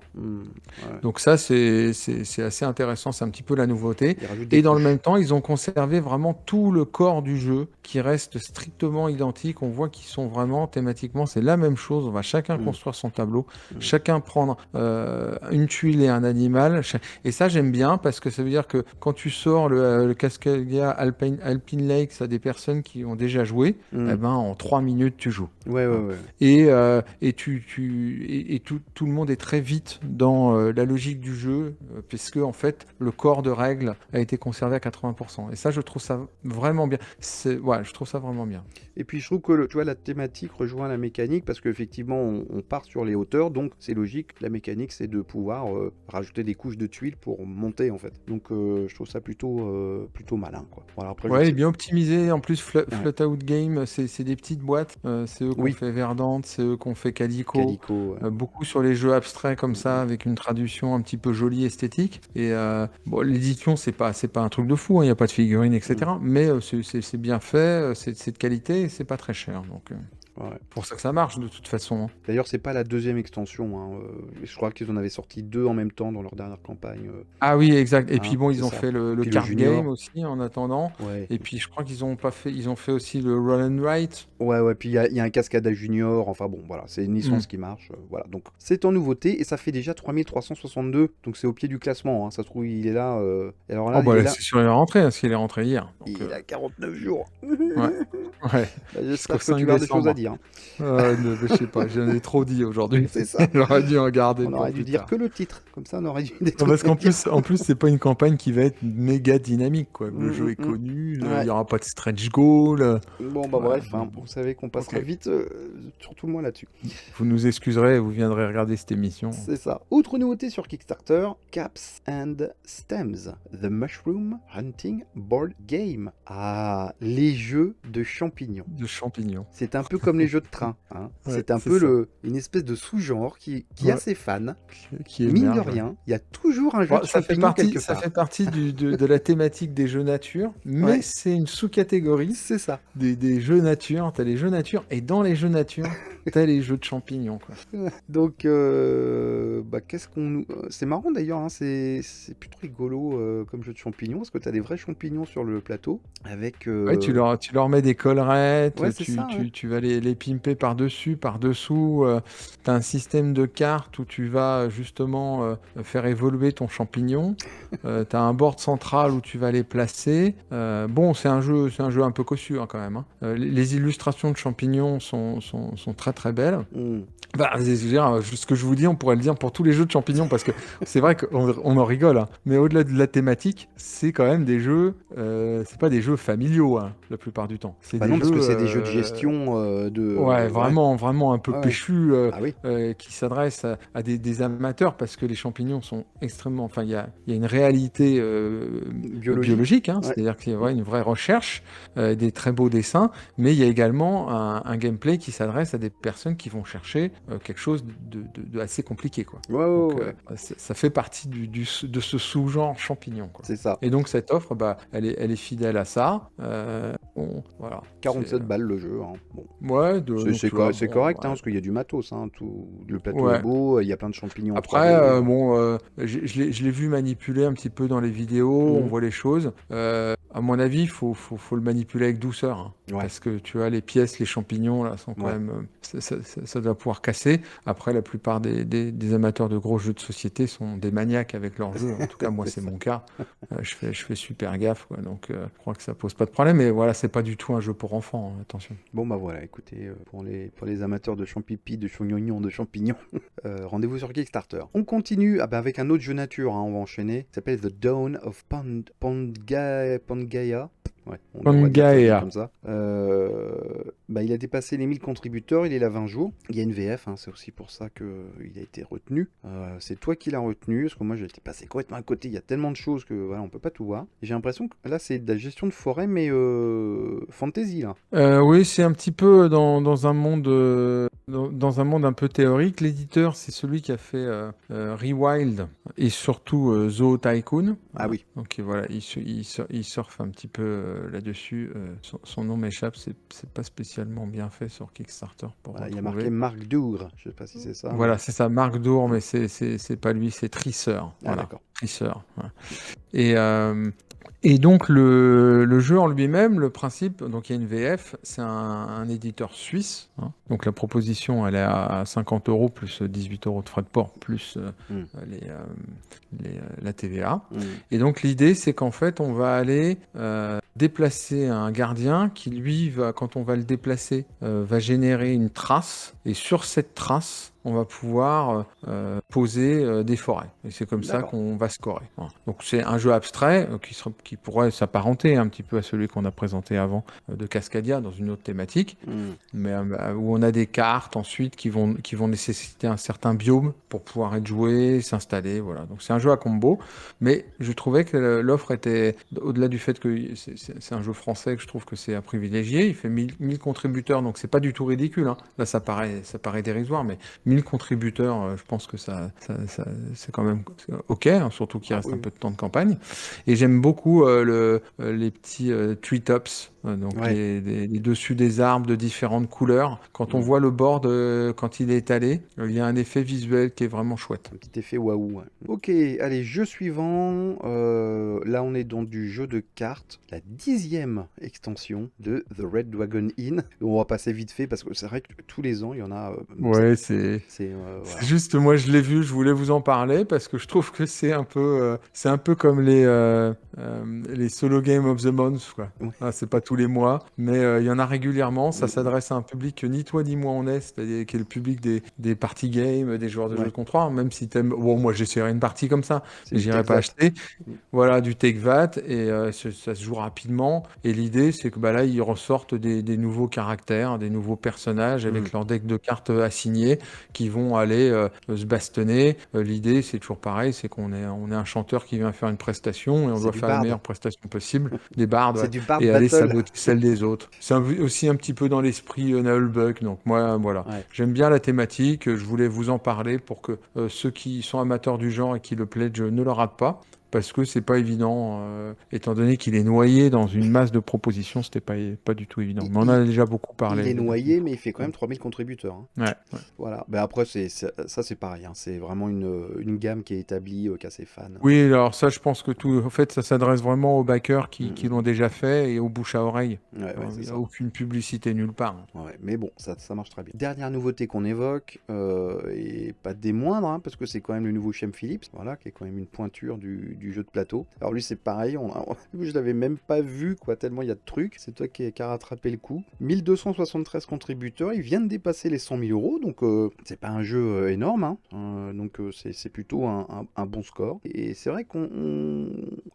Donc ça, c'est assez intéressant, c'est un petit peu la nouveauté. Et dans le même temps, ils ont conservé vraiment tout le corps du jeu qui reste strictement identique. On voit qu'ils sont vraiment thématiquement, c'est la même chose. On va chacun construire son tableau, chacun prendre une tuile et un animal. Et ça, j'aime bien parce que ça veut dire que quand tu sors le Cascadia Alpine Lakes à des personnes qui ont déjà joué, eh ben, en 3 minutes, tu joues. Et tout le monde est très vite dans la logique du jeu, puisque en fait, le corps de règles a été conservé à 80%. Et ça, je trouve ça vraiment bien. Je trouve ça vraiment bien. Et puis je trouve que tu vois, la thématique rejoint la mécanique parce qu'effectivement on part sur les hauteurs, donc c'est logique. La mécanique, c'est de pouvoir rajouter des couches de tuiles pour monter en fait. Donc je trouve ça plutôt malin, quoi. Voilà, après, il est bien optimisé. En plus, Flutout Game, c'est des petites boîtes. C'est eux qui ont fait Verdant, c'est eux qui ont fait Calico. Beaucoup sur les jeux abstraits comme ça, avec une traduction un petit peu jolie, esthétique. Et l'édition, c'est pas un truc de fou. Il n'y a pas de figurines, etc. Mais c'est bien fait, c'est de qualité, et c'est pas très cher. Donc pour ça que ça marche de toute façon. D'ailleurs, c'est pas la deuxième extension. Je crois qu'ils en avaient sorti 2 en même temps dans leur dernière campagne. Ah oui, exact. Et puis bon, ils ont fait le card junior game aussi en attendant. Et puis je crois qu'ils ont fait aussi le Roll and Write. Puis il y a un Cascada Junior. Enfin bon, voilà, c'est une licence qui marche. Voilà, donc c'est en nouveauté et ça fait déjà 3362. Donc c'est au pied du classement. Ça se trouve, il est là. Alors là, c'est sur la rentrée, parce qu'il est rentré hier. Donc, il a 49 jours. J'espère que tu as des choses à dire. Je sais pas, j'en ai trop dit aujourd'hui. C'est ça. J'aurais dû en garder. On aurait dû dire que le titre. Comme ça, on aurait dû. Parce qu'en plus, c'est pas une campagne qui va être méga dynamique, quoi. Le jeu est connu, il y aura pas de stretch goal. Bon, bref, vous savez qu'on passera vite sur tout le mois là-dessus. Vous nous excuserez, vous viendrez regarder cette émission. C'est ça. Autre nouveauté sur Kickstarter, Caps and Stems, The Mushroom Hunting Board Game. Ah, les jeux de champignons. C'est un peu comme les jeux de train. C'est un peu une espèce de sous-genre qui a ses fans. Qui est mine de rien, il y a toujours un jeu de champignons quelque part. Ça fait partie de la thématique des jeux nature, mais c'est une sous-catégorie. C'est ça. Des jeux nature. T'as les jeux nature, et dans les jeux nature, t'as les jeux de champignons, quoi. Donc, qu'est-ce qu'on... C'est marrant d'ailleurs, c'est plutôt rigolo comme jeu de champignons, parce que t'as des vrais champignons sur le plateau, avec... tu leur mets des collerettes, tu vas les pimper par-dessus, par-dessous, t'as un système de cartes où tu vas justement faire évoluer ton champignon, t'as un board central où tu vas les placer. C'est un jeu un peu cossu quand même. Les illustrations de champignons sont très très belles. Ce que je vous dis, on pourrait le dire pour tous les jeux de champignons, parce que c'est vrai qu'on en rigole, mais au-delà de la thématique, c'est quand même des jeux, c'est pas des jeux familiaux la plupart du temps. C'est parce que c'est des jeux de gestion vraiment un peu péchus, qui s'adressent à des amateurs, parce que les champignons sont extrêmement... Enfin, il y a une réalité biologique, c'est-à-dire qu'il y a une vraie recherche, des très beaux dessins, mais il y a également un gameplay qui s'adresse à des personnes qui vont chercher quelque chose de assez compliqué, quoi. Ça fait partie de ce sous-genre champignon, quoi. C'est ça. Et donc cette offre, elle est fidèle à ça. Voilà. 47 balles le jeu. C'est correct, parce qu'il y a du matos. Le plateau est beau, il y a plein de champignons. Après, je l'ai vu manipuler un petit peu dans les vidéos, on voit les choses. À mon avis, faut le manipuler avec douceur, parce que tu vois, les pièces, les champignons là sont quand même, ça doit pouvoir casser. Après, la plupart des amateurs de gros jeux de société sont des maniaques avec leurs jeux. En tout cas, moi, C'est c'est ça. mon cas. Je fais super gaffe, quoi. Donc, je crois que ça pose pas de problème. Mais voilà, c'est pas du tout un jeu pour enfants, hein, attention. Bon bah voilà, écoutez, pour les amateurs de champipi, de champignons, de champignons, rendez-vous sur Kickstarter. On continue avec un autre jeu nature, hein, on va enchaîner. Il s'appelle The Dawn of Pangaea. Ouais, on va dire ça dit Pangaea. comme ça. Il a dépassé les 1000 contributeurs, il est là 20 jours. Il y a une VF, hein, c'est aussi pour ça qu'il a été retenu. C'est toi qui l'as retenu, parce que moi j'étais passé complètement à côté. Il y a tellement de choses que voilà, on peut pas tout voir. Et j'ai l'impression que là c'est de la gestion de forêt, mais fantasy là. Oui, c'est un petit peu dans un monde, dans un monde un peu théorique. L'éditeur, c'est celui qui a fait Rewild et surtout Zoo Tycoon. Ah Voilà. oui, Donc voilà, il surfe un petit peu là-dessus. Son nom m'échappe, c'est pas spécialement bien fait sur Kickstarter pour voilà, il y a marqué retrouver. Marc Dougre, je sais pas si c'est ça, Voilà, mais... c'est ça, Marc Dour, mais c'est pas lui, c'est Trisseur. Ah Voilà, d'accord. Trisseur. Voilà. Et, euh, et donc le jeu en lui-même, le principe, donc il y a une VF, c'est un éditeur suisse, hein. Donc la proposition, elle est à 50 euros plus 18 euros de frais de port, plus Hmm, les, la TVA. hmm. Et donc l'idée, c'est qu'en fait, on va aller déplacer un gardien qui, lui, quand on va le déplacer, va générer une trace. Et sur cette trace, on va pouvoir poser des forêts. Et c'est comme ça D'accord. qu'on va scorer. Voilà. Donc c'est un jeu abstrait qui pourrait s'apparenter un petit peu à celui qu'on a présenté avant de Cascadia dans une autre thématique, Hmm. mais où on a des cartes ensuite qui vont nécessiter un certain biome pour pouvoir être joué, s'installer. Voilà. Donc c'est un jeu à combo, mais je trouvais que l'offre était, au-delà du fait que c'est un jeu français, que je trouve que c'est à privilégier. Il fait 1000 contributeurs, donc c'est pas du tout ridicule, hein. Là, ça paraît dérisoire, mais 1000 contributeurs, je pense que c'est quand même OK, hein, surtout qu'il Ah reste oui, un oui. peu de temps de campagne. Et j'aime beaucoup les petits treetops, donc Ouais, les dessus des arbres de différentes couleurs. Quand on hmm. voit le bord quand il est étalé, il y a un effet visuel qui est vraiment chouette. Un petit effet waouh. Ouais. Ok, allez, jeu suivant. Là, on est dans du jeu de cartes, la 10e extension de The Red Dragon Inn. On va passer vite fait parce que c'est vrai que tous les ans, il y en a. Ouais, c'est Voilà. juste, moi je l'ai vu, je voulais vous en parler parce que je trouve que c'est un peu comme les solo game of the month, quoi. Ouais. Ah, c'est pas tous les mois, mais il y en a régulièrement. Ça Mm, s'adresse à un public que ni toi ni moi on est, c'est-à-dire qui est le public des party games, des joueurs de jeux ouais, de comptoir. Même si t'aimes, bon, moi j'essaierai une partie comme ça, c'est mais du j'irai pas Texat. acheter. Mm, Voilà, du Tech-VAT, et ça se joue rapidement. Et l'idée, c'est que bah, là, ils ressortent des nouveaux caractères, des nouveaux personnages mm. avec leur deck de cartes assignés qui vont aller se bastonner. L'idée, c'est toujours pareil, c'est on est un chanteur qui vient faire une prestation et on C'est doit du faire la bard. meilleure prestation possible, des bardes, C'est ouais, du bard et aller battle. saboter celle des autres. C'est aussi un petit peu dans l'esprit Nullbuck. Donc moi, voilà, Ouais. j'aime bien la thématique. Je voulais vous en parler pour que ceux qui sont amateurs du genre et qui le pledge ne le ratent pas parce que c'est pas évident, étant donné qu'il est noyé dans une masse de propositions, c'était pas du tout évident. Il, Mais on en il- a déjà beaucoup il parlé est depuis. noyé, mais il fait quand même 3000 contributeurs, hein. Ouais, ouais. Voilà. Ben après, ça, c'est pareil, hein. C'est vraiment une gamme qui est établie, qui a ses fans. Oui, alors ça, je pense que tout, en fait, ça s'adresse vraiment aux backers Mm, qui mm, l'ont déjà fait et aux bouche à oreille. mm. Ouais, ouais, Il c'est n'y a ça. aucune publicité nulle part. Ouais, mais bon, ça marche très bien. Dernière nouveauté qu'on évoque, et pas des moindres, hein, parce que c'est quand même le nouveau Shem Phillips, voilà, qui est quand même une pointure du jeu de plateau. Alors lui, c'est pareil, je l'avais même pas vu, quoi, tellement il y a de trucs. C'est toi qui a rattrapé le coup. 1273 contributeurs, il vient de dépasser les 100 000 euros, donc c'est pas un jeu énorme, hein. Donc c'est plutôt un bon score. Et c'est vrai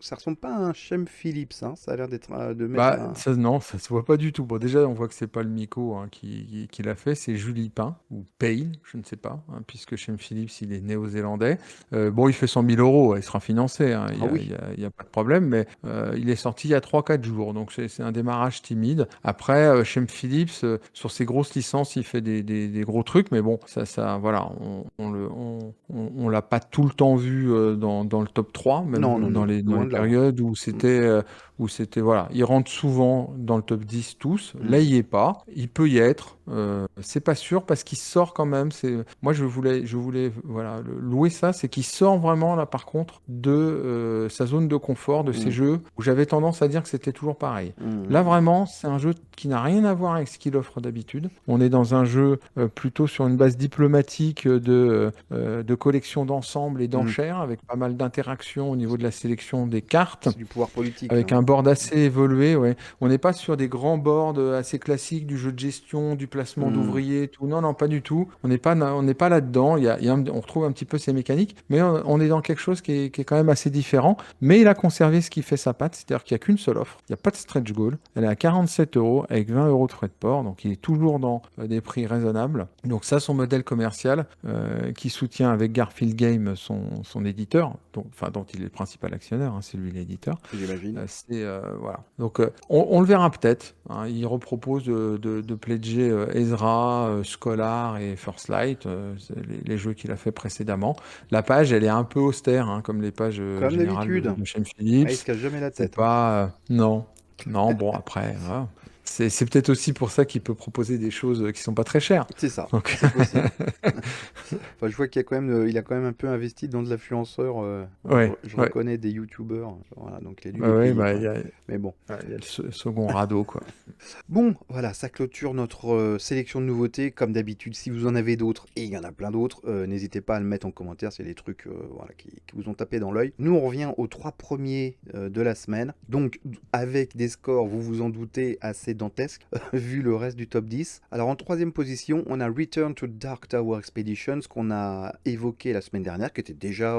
ça ressemble pas à un Shem Phillips, hein, ça a l'air d'être de mettre Bah, un... ça, non, ça se voit pas du tout. Bon, déjà, on voit que c'est pas le Miko, hein, qui l'a fait, c'est Julie Pain, ou Payne, je ne sais pas, hein, puisque Shem Phillips, il est néo-zélandais. Bon, il fait 100 000 euros, il sera financé, hein, Ah oui. il y a pas de problème, mais il est sorti il y a 3 4 jours, donc c'est un démarrage timide. Après, Shem Phillips, sur ses grosses licences, il fait des gros trucs, mais bon, voilà, on l'a pas tout le temps vu dans le top 3, Non, non, même non, dans loin les de là, ouais. périodes Mm. où c'était, voilà, il rentre souvent dans le top 10 tous. Là, Mm. il y est pas. Il peut y être. C'est pas sûr parce qu'il sort quand même. Moi, je voulais voilà, louer ça, c'est qu'il sort vraiment, là, par contre, de sa zone de confort, de ces Mm. jeux où j'avais tendance à dire que c'était toujours pareil. Là, Mm. vraiment, c'est un jeu qui n'a rien à voir avec ce qu'il offre d'habitude. On est dans un jeu plutôt sur une base diplomatique de collection d'ensemble et Mm. d'enchères, avec pas mal d'interactions au niveau de la sélection des cartes, C'est du pouvoir politique, là. avec un board assez évolué, ouais. On n'est pas sur des grands boards assez classiques du jeu de gestion, du placement Mm. d'ouvriers, tout. Non, non, pas du tout. On n'est pas là-dedans. On retrouve un petit peu ces mécaniques, mais on est dans quelque chose qui est quand même assez différent. Mais il a conservé ce qui fait sa patte, c'est-à-dire qu'il n'y a qu'une seule offre. Il n'y a pas de stretch goal. Elle est à 47 euros avec 20 euros de frais de port, donc il est toujours dans des prix raisonnables. Donc ça, son modèle commercial, qui soutient avec Garfield Game son éditeur, dont il est le principal actionnaire, hein, c'est lui l'éditeur. J'imagine. Voilà. Donc on le verra peut-être, hein. Il repropose de pledger Ezra, Scholar et First Light, c'est les jeux qu'il a fait précédemment. La page, elle est un peu austère, hein, comme les pages Comme générales d'habitude. de Shane Ah, il se Phillips. cache jamais la C'est tête, hein. pas non, non. Bon après, voilà. C'est peut-être aussi pour ça qu'il peut proposer des choses qui sont pas très chères. C'est ça, Donc c'est possible. Enfin, je vois qu'il y a quand même, il a quand même un peu investi dans de l'influenceur. ouais, Je ouais, reconnais des youtubeurs. Voilà, donc il a dû ouais, les ouais, payer bah quand il y même. a, Mais bon. ouais, il y a le second radeau quoi. Bon, voilà, ça clôture notre sélection de nouveautés. Comme d'habitude, si vous en avez d'autres, et il y en a plein d'autres, n'hésitez pas à le mettre en commentaire. C'est des trucs voilà, qui vous ont tapé dans l'œil. Nous, on revient aux 3 premiers de la semaine. Donc, avec des scores, vous vous en doutez, assez dantesques, vu le reste du top 10. Alors, en troisième position, on a Return to Dark Tower Expeditions, qu'on a évoqué la semaine dernière, qui était déjà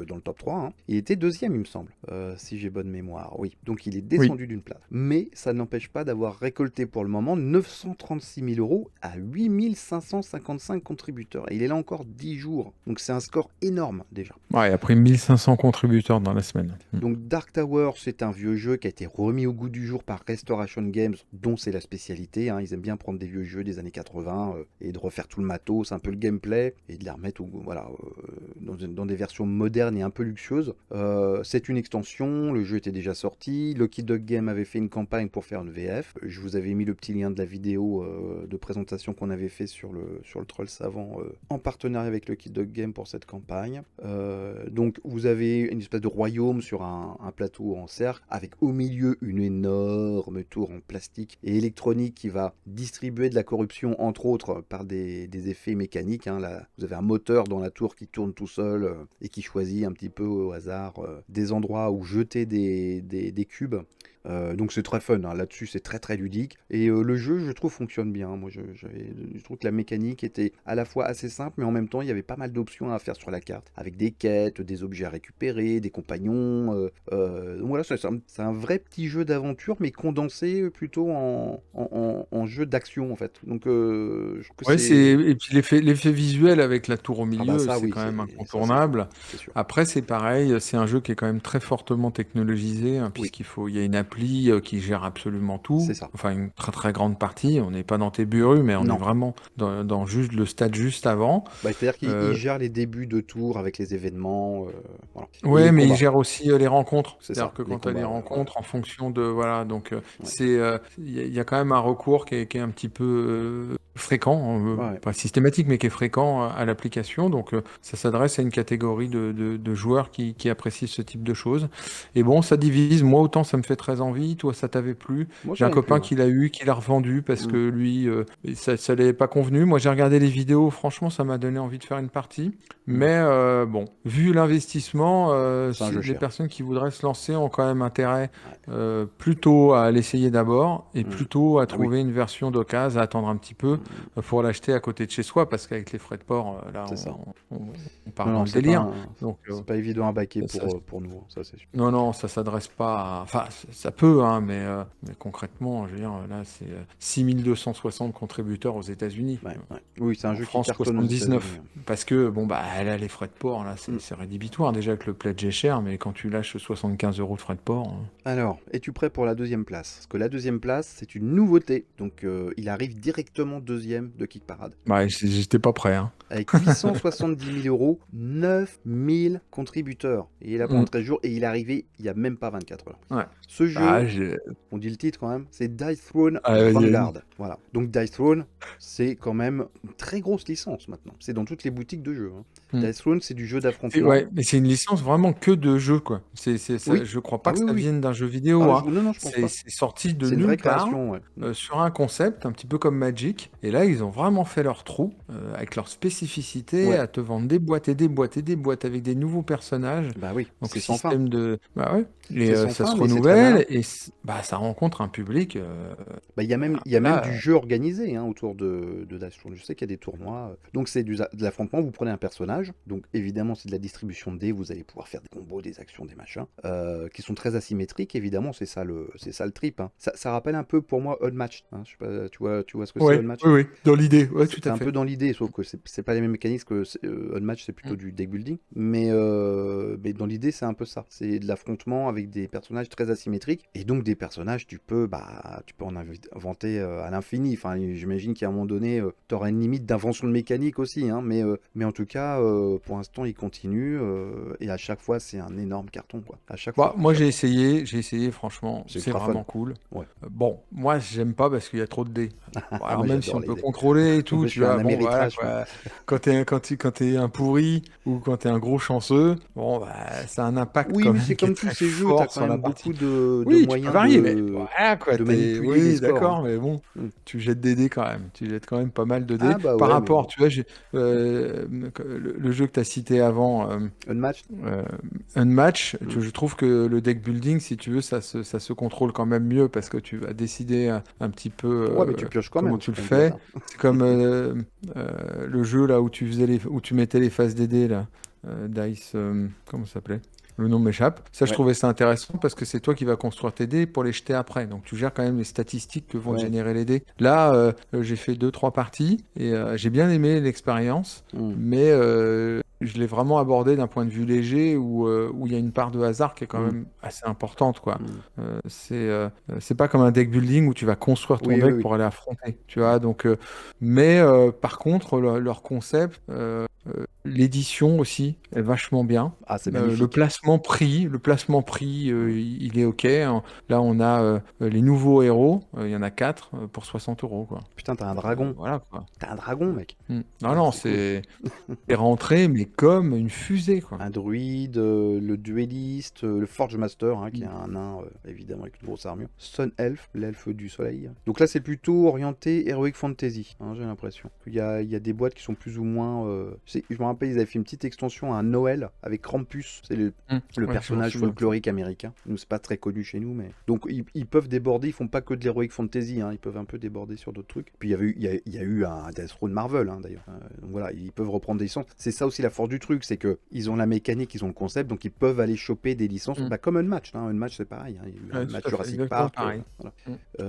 dans le top 3. Hein. Il était deuxième, il me semble, si j'ai bonne mémoire. Oui, donc il est Oui. descendu d'une place. Mais ça n'empêche pas d'avoir récolté pour le moment 936 000 euros à 8 555 contributeurs. Et il est là encore 10 jours. Donc c'est un score énorme déjà. Ouais, il a pris 1500 contributeurs dans la semaine. Donc Dark Tower, c'est un vieux jeu qui a été remis au goût du jour par Restoration Games, dont c'est la spécialité. Hein. Ils aiment bien prendre des vieux jeux des années 80 et de refaire tout le matos, un peu le gameplay, et de les remettre voilà, dans des versions modernes et un peu luxueuses. C'est une extension, le jeu était déjà sorti. Lucky Dog Game avait fait une campagne pour faire une VF. Je vous avais mis le petit lien de la vidéo de présentation qu'on avait fait sur le Troll Savant en partenariat avec Lucky Dog Game pour cette campagne. Donc vous avez une espèce de royaume sur un plateau en cercle, avec au milieu une énorme tour en plastique et électronique qui va distribuer de la corruption, entre autres, par des effets mécaniques. Hein. Là, vous avez un moteur dans la tour qui tourne tout seul et qui choisit un petit peu au hasard des endroits où jeter des cubes. Donc c'est très fun, hein. Là-dessus c'est très très ludique. Et le jeu, je trouve, fonctionne bien. Moi je trouve que la mécanique était à la fois assez simple, mais en même temps il y avait pas mal d'options à faire sur la carte, avec des quêtes, des objets à récupérer, des compagnons. Donc voilà, c'est un vrai petit jeu d'aventure, mais condensé plutôt en jeu d'action en fait. Donc je trouve que Ouais, c'est... et puis l'effet visuel avec la tour au Ah bah milieu, ça c'est oui, quand même ça c'est sûr. incontournable. C'est sûr. Après, c'est pareil, c'est un jeu qui est quand même très fortement technologisé, hein, Oui, il y a une appli qui gère absolument c'est tout, ça. enfin une très très grande partie. On n'est pas dans tes burus, mais on est Non. vraiment dans juste le stade juste avant. Bah, c'est-à-dire qu'il Euh, gère les débuts de tour avec les événements, voilà. Et les Ouais, mais il combats, gère aussi les rencontres. c'est C'est-à-dire ça, que les quand tu as des combats, voilà. rencontres en fonction de voilà, donc Ouais. il y a quand même un recours qui est un petit peu fréquent, Ouais. pas systématique, mais qui est fréquent à l'application. Donc ça s'adresse à une catégorie de joueurs qui apprécient ce type de choses. Et bon, ça divise. Moi, autant ça me fait très envie. Toi, ça t'avait plu. Moi, J'ai ça un m'a plu, copain ouais. qui l'a eu, qui l'a revendu parce Mm. que lui, ça l'avait pas convenu. Moi, j'ai regardé les vidéos. Franchement, ça m'a donné envie de faire une partie. Mm. Mais bon, vu l'investissement, C'est un jeu les cher. personnes qui voudraient se lancer ont quand même intérêt Ouais. plutôt à l'essayer d'abord et Mm. plutôt à Ah oui. trouver une version d'occasion, à attendre un petit peu Mm. pour l'acheter à côté de chez soi parce qu'avec les frais de port, là, C'est ça. on part Non, dans non, le délire. Donc, c'est pas évident à baquer ça, pour nous, hein, ça c'est sûr. non, non, ça s'adresse pas à... Enfin, ça peut, hein, mais concrètement, je veux dire, là, c'est 6260 contributeurs aux États-Unis. Ouais, ouais. Oui, c'est un En jeu qui France, cartonne aux États-Unis. 79. Parce que, bon, bah, là, les frais de port, là, Mm. c'est rédhibitoire. Déjà que le pledge est cher, mais quand tu lâches 75 € de frais de port. Alors, es-tu prêt pour la deuxième place? Parce que la deuxième place, c'est une nouveauté. Donc, il arrive directement deuxième de Kick Parade. Bah, j'étais pas prêt, hein. Avec 870 000 euros, 9000 contributeurs. Et il est là pendant Mm. 13 jours et il est arrivé il n'y a même pas 24 heures. Ouais. Ce jeu, Ah, on dit le titre quand même, c'est Dice Throne Ah, vas-y, Vanguard. Voilà. Donc Dice Throne, c'est quand même une très grosse licence maintenant. C'est dans toutes les boutiques de jeux. Mm. Dice Throne, c'est du jeu d'affrontement. Ouais, mais c'est une licence vraiment que de jeu, quoi. Oui. Je crois pas Ah que oui, ça oui. vienne d'un jeu vidéo, Ah, hein. non, je pense pas. C'est sorti de C'est une vraie nulle part, création, ouais. sur un concept, un petit peu comme Magic. Et là, ils ont vraiment fait leur trou, avec leur spécificité, Ouais. à te vendre des boîtes et des boîtes et des boîtes avec des nouveaux personnages. Bah oui, Donc c'est sans fin. système de... Bah ouais. Et C'est sans ça fin, se mais c'est très malin. renouvelle et bah, ça rencontre un public. Bah, il y a même là, du jeu organisé, hein, autour de Dice Throne. Je sais qu'il y a des tournois. Donc c'est de l'affrontement, vous prenez un personnage. Donc évidemment, c'est de la distribution de dés. Vous allez pouvoir faire des combos, des actions, des machins, qui sont très asymétriques. Évidemment, c'est ça le trip, hein. Ça rappelle un peu pour moi Unmatched, hein. Je sais pas, tu vois ce que c'est ouais, Unmatched? oui, dans l'idée, ouais, tout C'est à un fait. peu dans l'idée, sauf que c'est pas les mêmes mécanismes que Unmatched, c'est plutôt du deck building. Mais dans l'idée, c'est un peu ça. C'est de l'affrontement avec des personnages très asymétriques. Et donc, des personnages, tu peux en inventer à l'infini. Enfin, j'imagine qu'à un moment donné, tu auras une limite d'invention de mécanique aussi, hein. Mais en tout cas, pour l'instant, il continue. Et à chaque fois, c'est un énorme carton, quoi. À chaque Bah, fois. moi j'ai essayé, franchement, C'est c'est ultra vraiment fun. cool. Ouais. Bon, moi j'aime pas parce qu'il y a trop de dés. Bon, Ah, alors moi, même si j'adore on les peut dés. contrôler et tout, Moi, je tu suis un vois, bon voilà Ameritrash, moi. quoi. Quand t'es un pourri ou quand t'es un gros chanceux, bon bah ça a un impact Oui, quand mais même c'est qui est comme tous très ces jeux, tu as fort quand sur la même partie. beaucoup de Oui, tu peux moyens varier, mais voilà quoi, de manipuler les oui, scores, hein. d'accord, mais bon, Mm. tu jettes des dés quand même. Tu jettes quand même pas mal de dés. Ah bah Par ouais, mais rapport, bon. tu vois, le jeu que tu as cité avant, Unmatched? euh, Unmatch, Mm. je trouve que le deck building, si tu veux, ça se contrôle quand même mieux parce que tu vas décider un petit peu Ouais, mais tu pioches quand comment même, tu c'est le quand même du fais. hasard. C'est comme le jeu là où où tu mettais les faces des dés là, Dice, comment ça s'appelait? Le nom m'échappe. Ça, je Ouais, trouvais ça intéressant parce que c'est toi qui vas construire tes dés pour les jeter après. Donc, tu gères quand même les statistiques que vont te ouais. générer les dés. Là, j'ai fait 2-3 parties et j'ai bien aimé l'expérience, Mm. mais je l'ai vraiment abordé d'un point de vue léger où il y a une part de hasard qui est quand Mm. même assez importante, quoi. Mm. C'est pas comme un deck building où tu vas construire ton Oui, oui, deck oui. pour aller affronter, tu Mm. vois. Donc, mais par contre, leur concept, l'édition aussi est vachement bien. Ah, c'est Le magnifique. placement prix, il est OK, hein. Là, on a les nouveaux héros. Il y en a 4 pour 60 €, quoi. Putain, t'as un dragon. Voilà, quoi. T'as un dragon, mec. Non, Ah, non, c'est cool. c'est rentré, mais comme une fusée, quoi. Un druide, le dueliste, le Forge Master, hein, qui est Mm. un nain, évidemment, avec une grosse armure. Sun Elf, l'elfe du soleil. Donc là, c'est plutôt orienté Heroic Fantasy, hein, j'ai l'impression. Il y a des boîtes qui sont plus ou moins... je me rappelle, ils avaient fait une petite extension à Noël avec Krampus. C'est le Ouais, je m'en personnage souviens de ça. folklorique américain. Nous, c'est pas très connu chez nous, mais... Donc, ils peuvent déborder, ils font pas que de l'Heroic Fantasy, hein, ils peuvent un peu déborder sur d'autres trucs. Puis, il y a eu un Death Throne Marvel, hein, d'ailleurs. Donc voilà, ils peuvent reprendre des licences. C'est ça aussi la force du truc, c'est que ils ont la mécanique, ils ont le concept, donc ils peuvent aller choper des licences, Mm. bah, comme Unmatched, hein. Unmatched, c'est pareil, hein. Il y a eu Ouais, un tout match à fait, Jurassic exactement Park, pareil. voilà.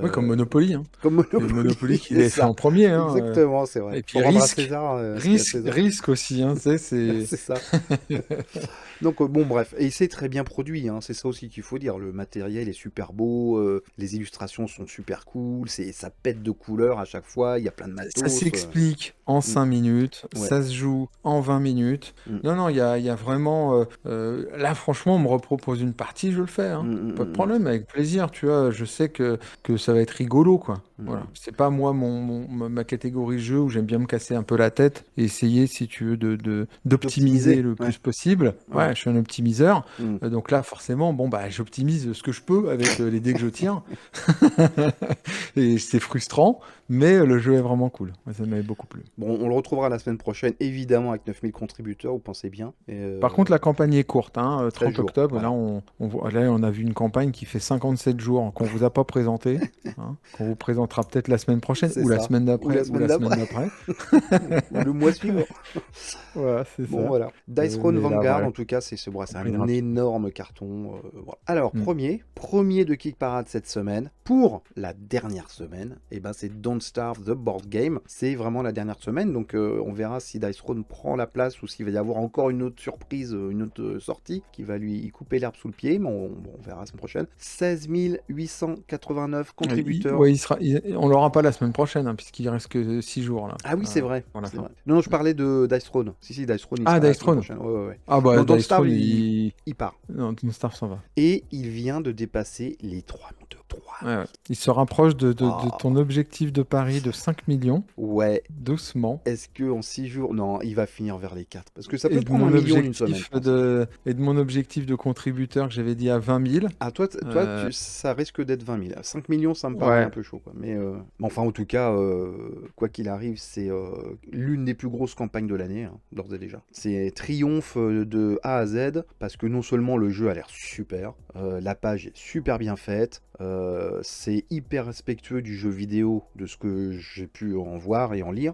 Oui, comme Euh, Monopoly, hein. Comme C'est Monopoly, Monopoly qui c'est l'avait fait ça. en premier, hein. Exactement, c'est vrai. Et Faut puis rendre à risque, César ce qu'il y a à risque, César. risque aussi, hein. Tu sais, c'est... C'est ça. Donc bon, bref, et c'est très bien produit, hein. C'est ça aussi qu'il faut dire. Le matériel est super beau, les illustrations sont super cool, ça pète de couleurs à chaque fois, il y a plein de Ça matos. s'explique en 5 minutes, Ouais. ça se joue en 20 minutes. Mm. Non, non, il y a vraiment... là, franchement, on me repropose une partie, je le fais, hein. Pas de problème, avec plaisir, tu vois. Je sais que ça va être rigolo, quoi. Voilà. C'est pas moi ma catégorie jeu où j'aime bien me casser un peu la tête et essayer, si tu veux, d'optimiser le Ouais. plus possible. Ouais. Ouais, je suis un optimiseur. Mm. Donc là, forcément, bon, bah, j'optimise ce que je peux avec les dés que je tire. Et c'est frustrant, mais le jeu est vraiment cool. Ouais, ça m'avait beaucoup plu. Bon, on le retrouvera la semaine prochaine, évidemment, avec 9000 contributeurs, vous pensez bien. Et Par contre, la campagne est courte, hein, 13 30 jours, octobre. voilà. Là, on a vu une campagne qui fait 57 jours qu'on vous a pas présentée, hein, qu'on vous présentera peut-être la semaine prochaine, C'est ou la ça. semaine Ou d'après, la ou semaine la semaine d'après. d'après. Ou le mois suivant. Voilà, c'est Bon, ça. voilà. Dice Throne Mais là, Vanguard, voilà, en tout cas, c'est bon, c'est compris un rapide. énorme carton. Voilà. Alors, Mm. premier de Kick Parade cette semaine. Pour la dernière semaine, et ben, c'est Don't Starve the Board Game. C'est vraiment la dernière semaine, donc on verra si Dice Throne prend la place ou s'il va y avoir encore une autre surprise, une autre sortie qui va lui couper l'herbe sous le pied. Mais on verra la semaine prochaine. 16 889 contributeurs. Ouais, on l'aura pas la semaine prochaine, hein, puisqu'il reste que 6 jours là, Ah oui, c'est vrai. pour la C'est fin. vrai. Non, je parlais de Dice Throne. Si, Dice Throne, il Ah, sera là la Dice semaine Throne. prochaine. Ouais. Ah bah Non, Don't Dice Starve, Throne, il part. non, Don't Starve s'en va. Et il vient de dépasser les 3 millions. Ouais. Il se rapproche de Wow. ton objectif de pari de 5 millions, Ouais. doucement. Est-ce que en 6 jours... Non, il va finir vers les 4. Parce que ça Et peut de prendre 1 mon million en une semaine, je objectif pense. et de mon objectif de contributeur que j'avais dit à 20 000. Ah, toi, ça risque d'être 20 000. 5 millions, ça me paraît Ouais. un peu chaud, quoi. Mais enfin, en tout cas, quoi qu'il arrive, c'est l'une des plus grosses campagnes de l'année, hein, d'ores et déjà. C'est triomphe de A à Z, parce que non seulement le jeu a l'air super, la page est super bien faite, c'est hyper respectueux du jeu vidéo, de ce que j'ai pu en voir et en lire.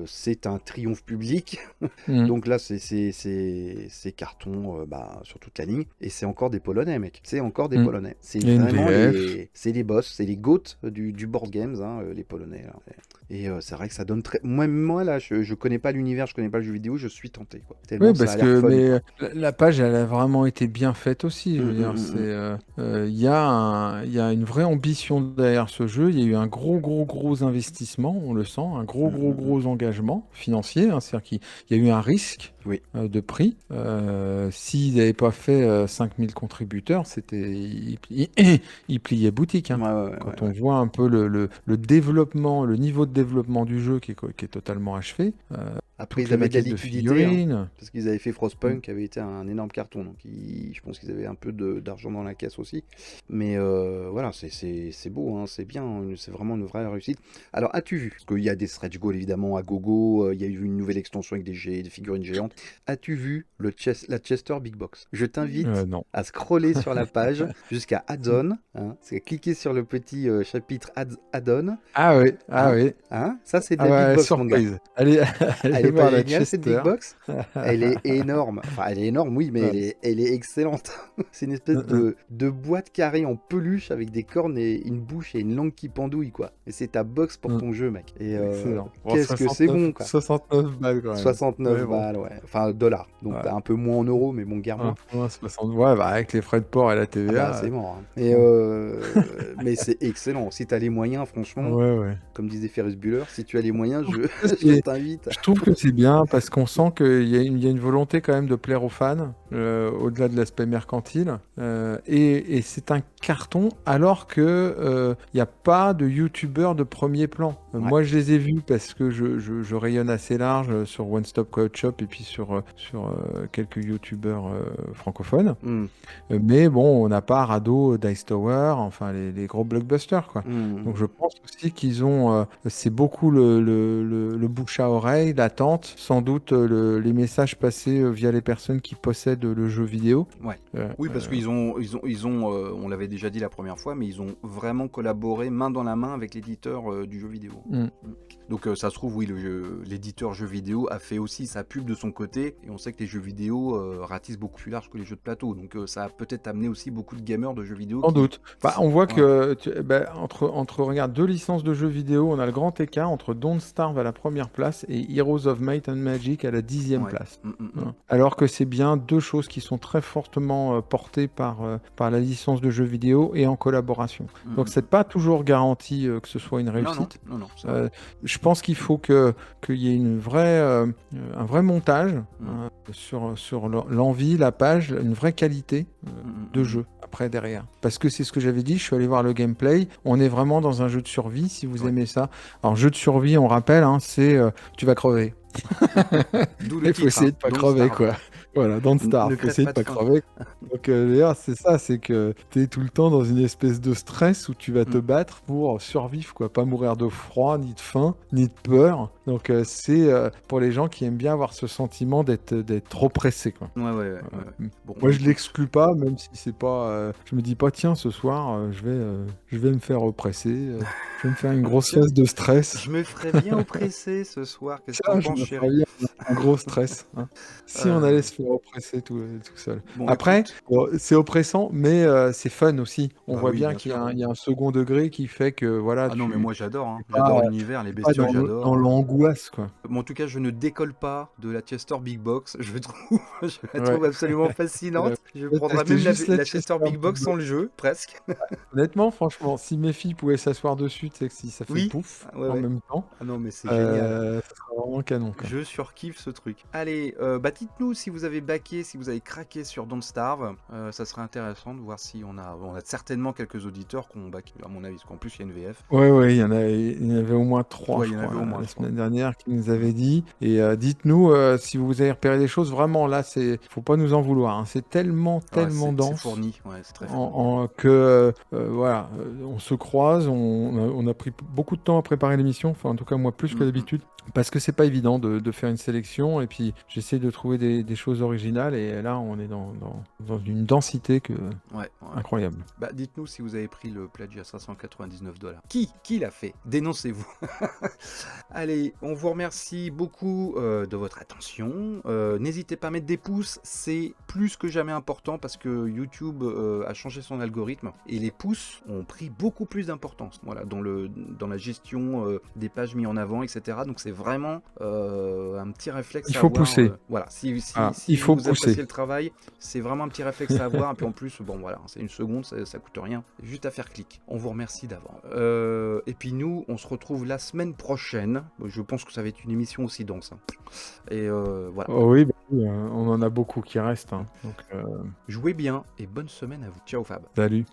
C'est un triomphe public. Donc là, c'est carton sur toute la ligne. Et c'est encore des Polonais, mec. C'est encore des Polonais. C'est Il y a une vraiment VF. c'est les boss, c'est les GOAT du board games, hein, les Polonais. Là. Et c'est vrai que ça donne très... Moi là, je connais pas l'univers, je connais pas le jeu vidéo, je suis tenté, quoi. Tellement Oui, ça parce a l'air que fun, quoi. la page, elle a vraiment été bien faite aussi. Je veux dire, Mm. il y a une vraie ambition derrière ce jeu. Il y a eu un gros investissement, on le sent, un gros engagement financier. Hein, c'est-à-dire qu'il y a eu un risque Oui. de prix. S'ils n'avaient pas fait 5000 contributeurs, ils pliaient boutique. Hein. Quand on voit un peu le développement, le niveau de développement du jeu qui est totalement achevé. Après, Toutes ils les avaient de la maquettes de liquidité, hein, figurines. parce qu'ils avaient fait Frostpunk, qui avait été un énorme carton. Donc, je pense qu'ils avaient un peu d'argent dans la caisse aussi. Mais voilà, c'est beau, hein, c'est bien, c'est vraiment une vraie réussite. Alors, as-tu vu? Parce qu'il y a des stretch goals, évidemment, à gogo. Il y a eu une nouvelle extension avec des figurines géantes. As-tu vu la Chester Big Box? Je t'invite Non. à scroller sur la page jusqu'à Add-on. Hein, c'est cliquer sur le petit chapitre Add-on. Ah oui, Hein, hein, ça, c'est de ah la Big ouais, Box, mon gars. surprise. Allez, Elle est pas voir la géniale, cette Big Chester. Box? Elle est énorme. Enfin, elle est énorme, oui, mais Ouais. elle est excellente. C'est une espèce de boîte carrée en peluche avec des cornes et une bouche et une langue qui pendouille, quoi. Et c'est ta box pour ton jeu, mec. Et Excellent. Bon, qu'est-ce que c'est bon, quoi. 69 balles quand même. 69 Mais bon. balles, ouais. Enfin, dollars. Donc, Ouais. t'as un peu moins en euros, mais bon, guère moins. 60. Ouais, bah, avec les frais de port et la Ah TVA. bah, c'est mort. Hein. Et mais c'est excellent. Si t'as les moyens, franchement, Ouais. comme disait Ferris Bueller, si tu as les moyens, Ça, je t'invite. Je trouve que c'est bien parce qu'on sent qu'il y a une volonté quand même de plaire aux fans, au-delà de l'aspect mercantile. Et c'est un carton alors que il n'y a pas de youtubeurs de premier plan. Ouais. Moi, je les ai vus parce que je rayonne assez large sur One Stop Coffee Shop et puis sur quelques youtubeurs francophones. Mais bon, on n'a pas Rado, Dice Tower, enfin les gros blockbusters, quoi. Donc je pense aussi qu'ils ont... c'est beaucoup le bouche à oreille, l'attente, sans doute les messages passés via les personnes qui possèdent le jeu vidéo. Ouais. Oui, parce qu'ils ont on l'avait déjà dit la première fois, mais ils ont vraiment collaboré main dans la main avec l'éditeur du jeu vidéo. Donc ça se trouve, oui, l'éditeur jeu vidéo a fait aussi sa pub de son côté, et on sait que les jeux vidéo ratissent beaucoup plus large que les jeux de plateau, donc ça a peut-être amené aussi beaucoup de gamers de jeux vidéo. Sans doute. Bah, on voit que regarde, 2 licences de jeux vidéo, on a le grand écart entre Don't Starve à la première place et Heroes of Might and Magic à la 10e place. Alors que c'est bien deux choses qui sont très fortement portées par la licence de jeux vidéo et en collaboration. Donc c'est pas toujours garanti que ce soit une réussite. Non, je pense qu'il faut qu'il y ait un vrai montage sur l'envie, la page, une vraie qualité de jeu après derrière. Parce que c'est ce que j'avais dit, je suis allé voir le gameplay, on est vraiment dans un jeu de survie si vous aimez ça. Alors jeu de survie, on rappelle, c'est tu vas crever. Il faut essayer de pas crever, quoi. Voilà, Don't Ne Starve, faut crève essayer pas de de pas faim. crever. Donc d'ailleurs, c'est ça, c'est que tu es tout le temps dans une espèce de stress où tu vas te Mm. battre pour survivre, quoi. Pas mourir de froid, ni de faim, ni de peur. Donc c'est pour les gens qui aiment bien avoir ce sentiment d'être oppressé, quoi. Ouais, ouais, ouais, ouais, Voilà. ouais. Bon, Moi, bah je écoute, l'exclus pas, même si c'est pas. Je me dis pas, tiens, ce soir, je vais me faire oppresser. Je vais me faire une grosse tiens, phase de stress. je me ferais bien oppresser ce soir. Qu'est-ce que t'en Tiens, je penses, me ferais chérie? bien un gros stress, hein. Si on Euh, allait se faire oppresser tout seul. Bon, Après, écoute, bon, c'est oppressant, mais c'est fun aussi. On bah voit oui, bien bien qu'il y a sûr. il y a un second degré qui fait que voilà, Ah non, mais tu moi j'adore, hein. t'es J'adore l'univers, les pas bestioles, dans j'adore. l'angoisse, quoi. Bon, en tout cas, je ne décolle pas de la Chester Big Box. Je la Ouais. trouve absolument Euh, fascinante. Je Je vais prendrai tester même juste la la Chester Chester Big Big Box Box. sans le jeu, presque. Honnêtement, franchement, si mes filles pouvaient s'asseoir dessus, tu sais que si ça fait Oui. pouf Ah, ouais, en ouais. même temps, Ah non, mais c'est génial. ça sera vraiment canon, quoi. Je surkiffe ce truc. Allez, bah dites-nous si vous avez baqué, si vous avez craqué sur Don't Starve. Ça serait intéressant de voir si on a certainement quelques auditeurs qui ont baqué, à mon avis, parce qu'en plus il y a une VF. Ouais, il y en avait au moins 3, Ouais, il je y en crois, avait au moins la 3. semaine dernière qui nous avaient dit. Et dites-nous si vous avez repéré des choses. Vraiment, là, faut pas nous en vouloir, hein. C'est tellement, Ouais, tellement c'est dense fourni, ouais, c'est très fourni. que voilà, on se croise. On a pris beaucoup de temps à préparer l'émission. Enfin, en tout cas, moi, plus que Mm, mm. d'habitude. Parce que c'est pas évident de faire une sélection. Et puis, j'essaie de trouver des choses originales. Et là, on est dans une densité Ouais, ouais. incroyable. Bah, dites-nous si vous avez pris le pledge à $599. Qui l'a fait? Dénoncez-vous. Allez, on vous remercie beaucoup de votre attention. N'hésitez pas à mettre des pouces, c'est plus que jamais important parce que YouTube a changé son algorithme et les pouces ont pris beaucoup plus d'importance. Voilà, dans la gestion des pages mises en avant, etc. Donc c'est vraiment un petit réflexe Il à faut avoir. pousser. Voilà, Ah, si il faut vous appréciez pousser. le travail, c'est vraiment un petit réflexe à avoir. Et puis en plus, bon voilà, c'est une seconde, ça coûte rien. Juste à faire clic. On vous remercie d'avant. Et puis nous, on se retrouve la semaine prochaine. Je pense que ça va être une émission aussi dense, hein. Et voilà. Oh oui, bah oui, on en a beaucoup qui restent, hein. Donc, Jouez bien et bonne semaine à vous. Ciao Fab. salut.